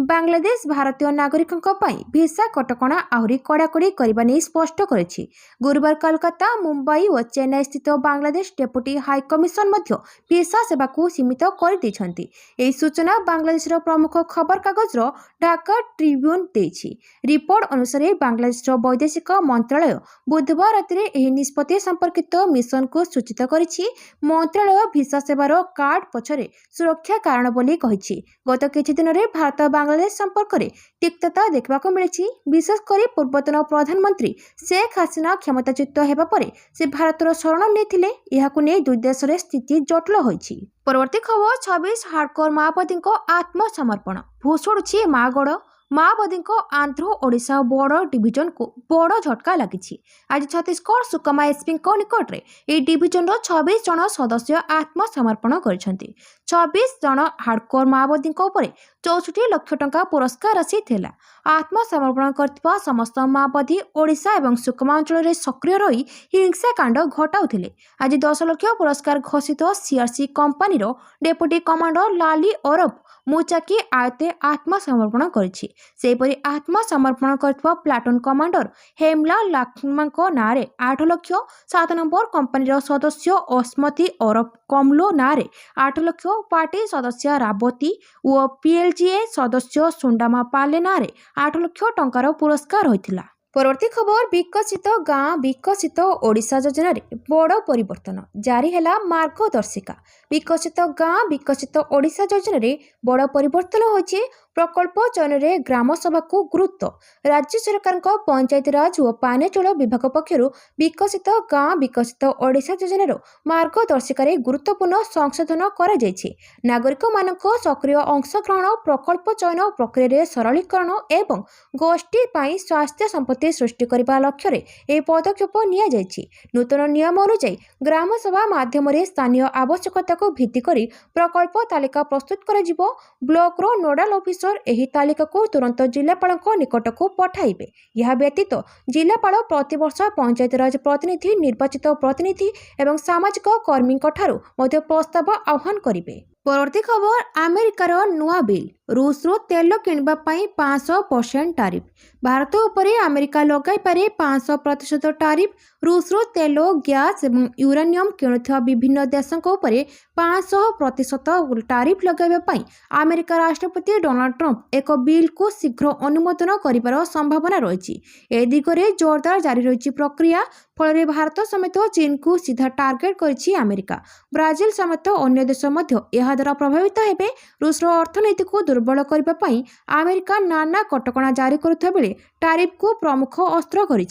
ବାଂଲାଦେଶ ଭାରତୀୟ ନାଗରିକଙ୍କ ପାଇଁ ଭିସା କଟକଣା ଆହୁରି କଡ଼ାକଡ଼ି କରିବା ନେଇ ସ୍ପଷ୍ଟ କରିଛି। ଗୁରୁବାର କୋଲକାତା, ମୁମ୍ବାଇ ଓ ଚେନ୍ନାଇ ସ୍ଥିତ ବାଂଲାଦେଶ ଡେପୁଟି ହାଇକମିଶନ ମଧ୍ୟ ଭିସା ସେବାକୁ ସୀମିତ କରିଦେଇଛନ୍ତି। ଏହି ସୂଚନା ବାଂଲାଦେଶର ପ୍ରମୁଖ ଖବରକାଗଜର ଢାକା ଟ୍ରିବ୍ୟୁନ୍ ଦେଇଛି। ରିପୋର୍ଟ ଅନୁସାରେ ବାଂଲାଦେଶର ବୈଦେଶିକ ମନ୍ତ୍ରଣାଳୟ ବୁଧବାର ରାତିରେ ଏହି ନିଷ୍ପତ୍ତି ସମ୍ପର୍କିତ ମିଶନକୁ ସୂଚିତ କରିଛି। ମନ୍ତ୍ରଣାଳୟ ଭିସା ସେବାର କାର୍ଡ ପଛରେ ସୁରକ୍ଷା କାରଣ ବୋଲି କହିଛି। ଗତ କିଛି ଦିନରେ ଭାରତ ବାଂଲାଦେଶ ସମ୍ପର୍କରେ ତିକ୍ତତା ଦେଖିବାକୁ ମିଳିଛି। ବିଶେଷ କରି ପୂର୍ବତନ ପ୍ରଧାନମନ୍ତ୍ରୀ ଶେଖ୍ ହାସିନା କ୍ଷମତାଚ୍ୟୁତ ହେବା ପରେ ସେ ଭାରତର ଶରଣ ନେଇଥିଲେ। ଏହାକୁ ନେଇ ଦୁଇ ଦେଶରେ ସ୍ଥିତି ଜଟିଳ ହୋଇଛି। ପରବର୍ତ୍ତୀ ଖବର 26 ହାର୍ଡକୋର ମାଓବାଦୀଙ୍କ ଆତ୍ମସମର୍ପଣ ଭୁଷୁଡୁଛି ମାଗଡ଼। ମାଓବାଦୀଙ୍କ ଆନ୍ଧ୍ର ଓଡ଼ିଶା ବର୍ଡର ଡିଭିଜନକୁ ବଡ଼ ଝଟକା ଲାଗିଛି। ଆଜି ଛତିଶଗଡ଼ ସୁକମା ଏସ୍ପିଙ୍କ ନିକଟରେ ଏହି ଡିଭିଜନର 26 ଜଣ ସଦସ୍ୟ ଆତ୍ମସମର୍ପଣ କରିଛନ୍ତି। 26 ଜଣ ହାର୍ଡକୋର ମାଓବାଦୀଙ୍କ ଉପରେ 64 ଲକ୍ଷ ଟଙ୍କା ପୁରସ୍କାର ରାଶି ଥିଲା। ଆତ୍ମସମର୍ପଣ କରିଥିବା ସମସ୍ତ ମାଓବାଦୀ ଓଡ଼ିଶା ଏବଂ ସୁକମା ଅଞ୍ଚଳରେ ସକ୍ରିୟ ରହି ହିଂସାକାଣ୍ଡ ଘଟାଉଥିଲେ। ଆଜି 10 ଲକ୍ଷ ପୁରସ୍କାର ଘୋଷିତ ସିଆର୍ସି କମ୍ପାନୀର ଡେପୁଟି କମାଣ୍ଡର ଲାଲି ଓରଫ ମୁଚାକି ଆୟତେ ଆତ୍ମସମର୍ପଣ କରିଛି। ସେହିପରି ଆତ୍ମସମର୍ପଣ କରିଥିବା ପ୍ଲାଟୁନ୍ କମାଣ୍ଡର ହେମଲା ଲାଖମାଙ୍କ ନାଁରେ 8 ଲକ୍ଷ, 7 ନମ୍ବର କମ୍ପାନୀର ସଦସ୍ୟ ଅସ୍ମତି ଓରଫ କମଲୋ ନାଁରେ 8 ଲକ୍ଷ, ପାର୍ଟି ସଦସ୍ୟ ରାବତୀ ଓ ପିଏଲ୍ଜିଏ ସଦସ୍ୟ ସୁଣ୍ଡାମା ପାଲେ ନାଁରେ 8 ଲକ୍ଷ ଟଙ୍କାର ପୁରସ୍କାର ହୋଇଥିଲା। ପରବର୍ତ୍ତୀ ଖବର ବିକଶିତ ଗାଁ ବିକଶିତ ଓଡ଼ିଶା ଯୋଜନାରେ ବଡ଼ ପରିବର୍ତ୍ତନ ଜାରି ହେଲା ମାର୍ଗଦର୍ଶିକା। ବିକଶିତ ଗାଁ ବିକଶିତ ଓଡ଼ିଶା ଯୋଜନାରେ ବଡ଼ ପରିବର୍ତ୍ତନ ହୋଇଛି। ପ୍ରକଳ୍ପ ଚୟନରେ ଗ୍ରାମସଭାକୁ ଗୁରୁତ୍ୱ। ରାଜ୍ୟ ସରକାରଙ୍କ ପଞ୍ଚାୟତିରାଜ ଓ ପାନୀୟଜଳ ବିଭାଗ ପକ୍ଷରୁ ବିକଶିତ ଗାଁ ବିକଶିତ ଓଡ଼ିଶା ଯୋଜନାର ମାର୍ଗଦର୍ଶିକାରେ ଗୁରୁତ୍ୱପୂର୍ଣ୍ଣ ସଂଶୋଧନ କରାଯାଇଛି। ନାଗରିକମାନଙ୍କ ସକ୍ରିୟ ଅଂଶଗ୍ରହଣ, ପ୍ରକଳ୍ପ ଚୟନ ପ୍ରକ୍ରିୟାରେ ସରଳୀକରଣ ଏବଂ ଗୋଷ୍ଠୀ ପାଇଁ ସ୍ୱାସ୍ଥ୍ୟ ସମ୍ପତ୍ତି ସୃଷ୍ଟି କରିବା ଲକ୍ଷ୍ୟରେ ଏହି ପଦକ୍ଷେପ ନିଆଯାଇଛି। ନୂତନ ନିୟମ ଅନୁଯାୟୀ ଗ୍ରାମସଭା ମାଧ୍ୟମରେ ସ୍ଥାନୀୟ ଆବଶ୍ୟକତାକୁ ଭିତ୍ତି କରି ପ୍ରକଳ୍ପ ତାଲିକା ପ୍ରସ୍ତୁତ କରାଯିବ। ବ୍ଲକର ନୋଡାଲ ଅଫିସର ଏହି ତାଲିକାକୁ ତୁରନ୍ତ ଜିଲ୍ଲାପାଳଙ୍କ ନିକଟକୁ ପଠାଇବେ। ଏହା ବ୍ୟତୀତ ଜିଲ୍ଲାପାଳ ପ୍ରତିବର୍ଷ ପଞ୍ଚାୟତିରାଜ ପ୍ରତିନିଧି, ନିର୍ବାଚିତ ପ୍ରତିନିଧି ଏବଂ ସାମାଜିକ କର୍ମୀଙ୍କଠାରୁ ମଧ୍ୟ ପ୍ରସ୍ତାବ ଆହ୍ୱାନ କରିବେ। ପରବର୍ତ୍ତୀ ଖବର ଆମେରିକାର ନୂଆ ବିଲ୍। ରୁଷରୁ ତେଲ କିଣିବା ପାଇଁ 500% ଟାରିଫ। ଭାରତ ଉପରେ ଆମେରିକା ଲଗାଇପାରେ 500% ଟାରିଫ। ରୁଷରୁ ତେଲ, ଗ୍ୟାସ୍ ଏବଂ ୟୁରାନିୟମ୍ କିଣୁଥିବା ବିଭିନ୍ନ ଦେଶଙ୍କ ଉପରେ 500% ଟାରିଫ ଲଗାଇବା ପାଇଁ ଆମେରିକା ରାଷ୍ଟ୍ରପତି ଡୋନାଲ୍ଡ ଟ୍ରମ୍ପ ଏକ ବିଲ୍କୁ ଶୀଘ୍ର ଅନୁମୋଦନ କରିବାର ସମ୍ଭାବନା ରହିଛି। ଏ ଦିଗରେ ଜୋରଦାର ଜାରି ରହିଛି ପ୍ରକ୍ରିୟା। ଫଳରେ ଭାରତ ସମେତ ଚୀନକୁ ସିଧା ଟାର୍ଗେଟ କରିଛି ଆମେରିକା। ବ୍ରାଜିଲ ସମେତ ଅନ୍ୟ ଦେଶ ମଧ୍ୟ ଏହାଦ୍ୱାରା ପ୍ରଭାବିତ ହେବେ। ରୁଷର ଅର୍ଥନୀତିକୁ ଦୁର୍ବଳ କରିବା ପାଇଁ ଆମେରିକା ନାନା କଟକଣା ଜାରି କରୁଥିବା ବେଳେ ଟାରିଫକୁ ପ୍ରମୁଖ ଅସ୍ତ୍ର କରିଛି।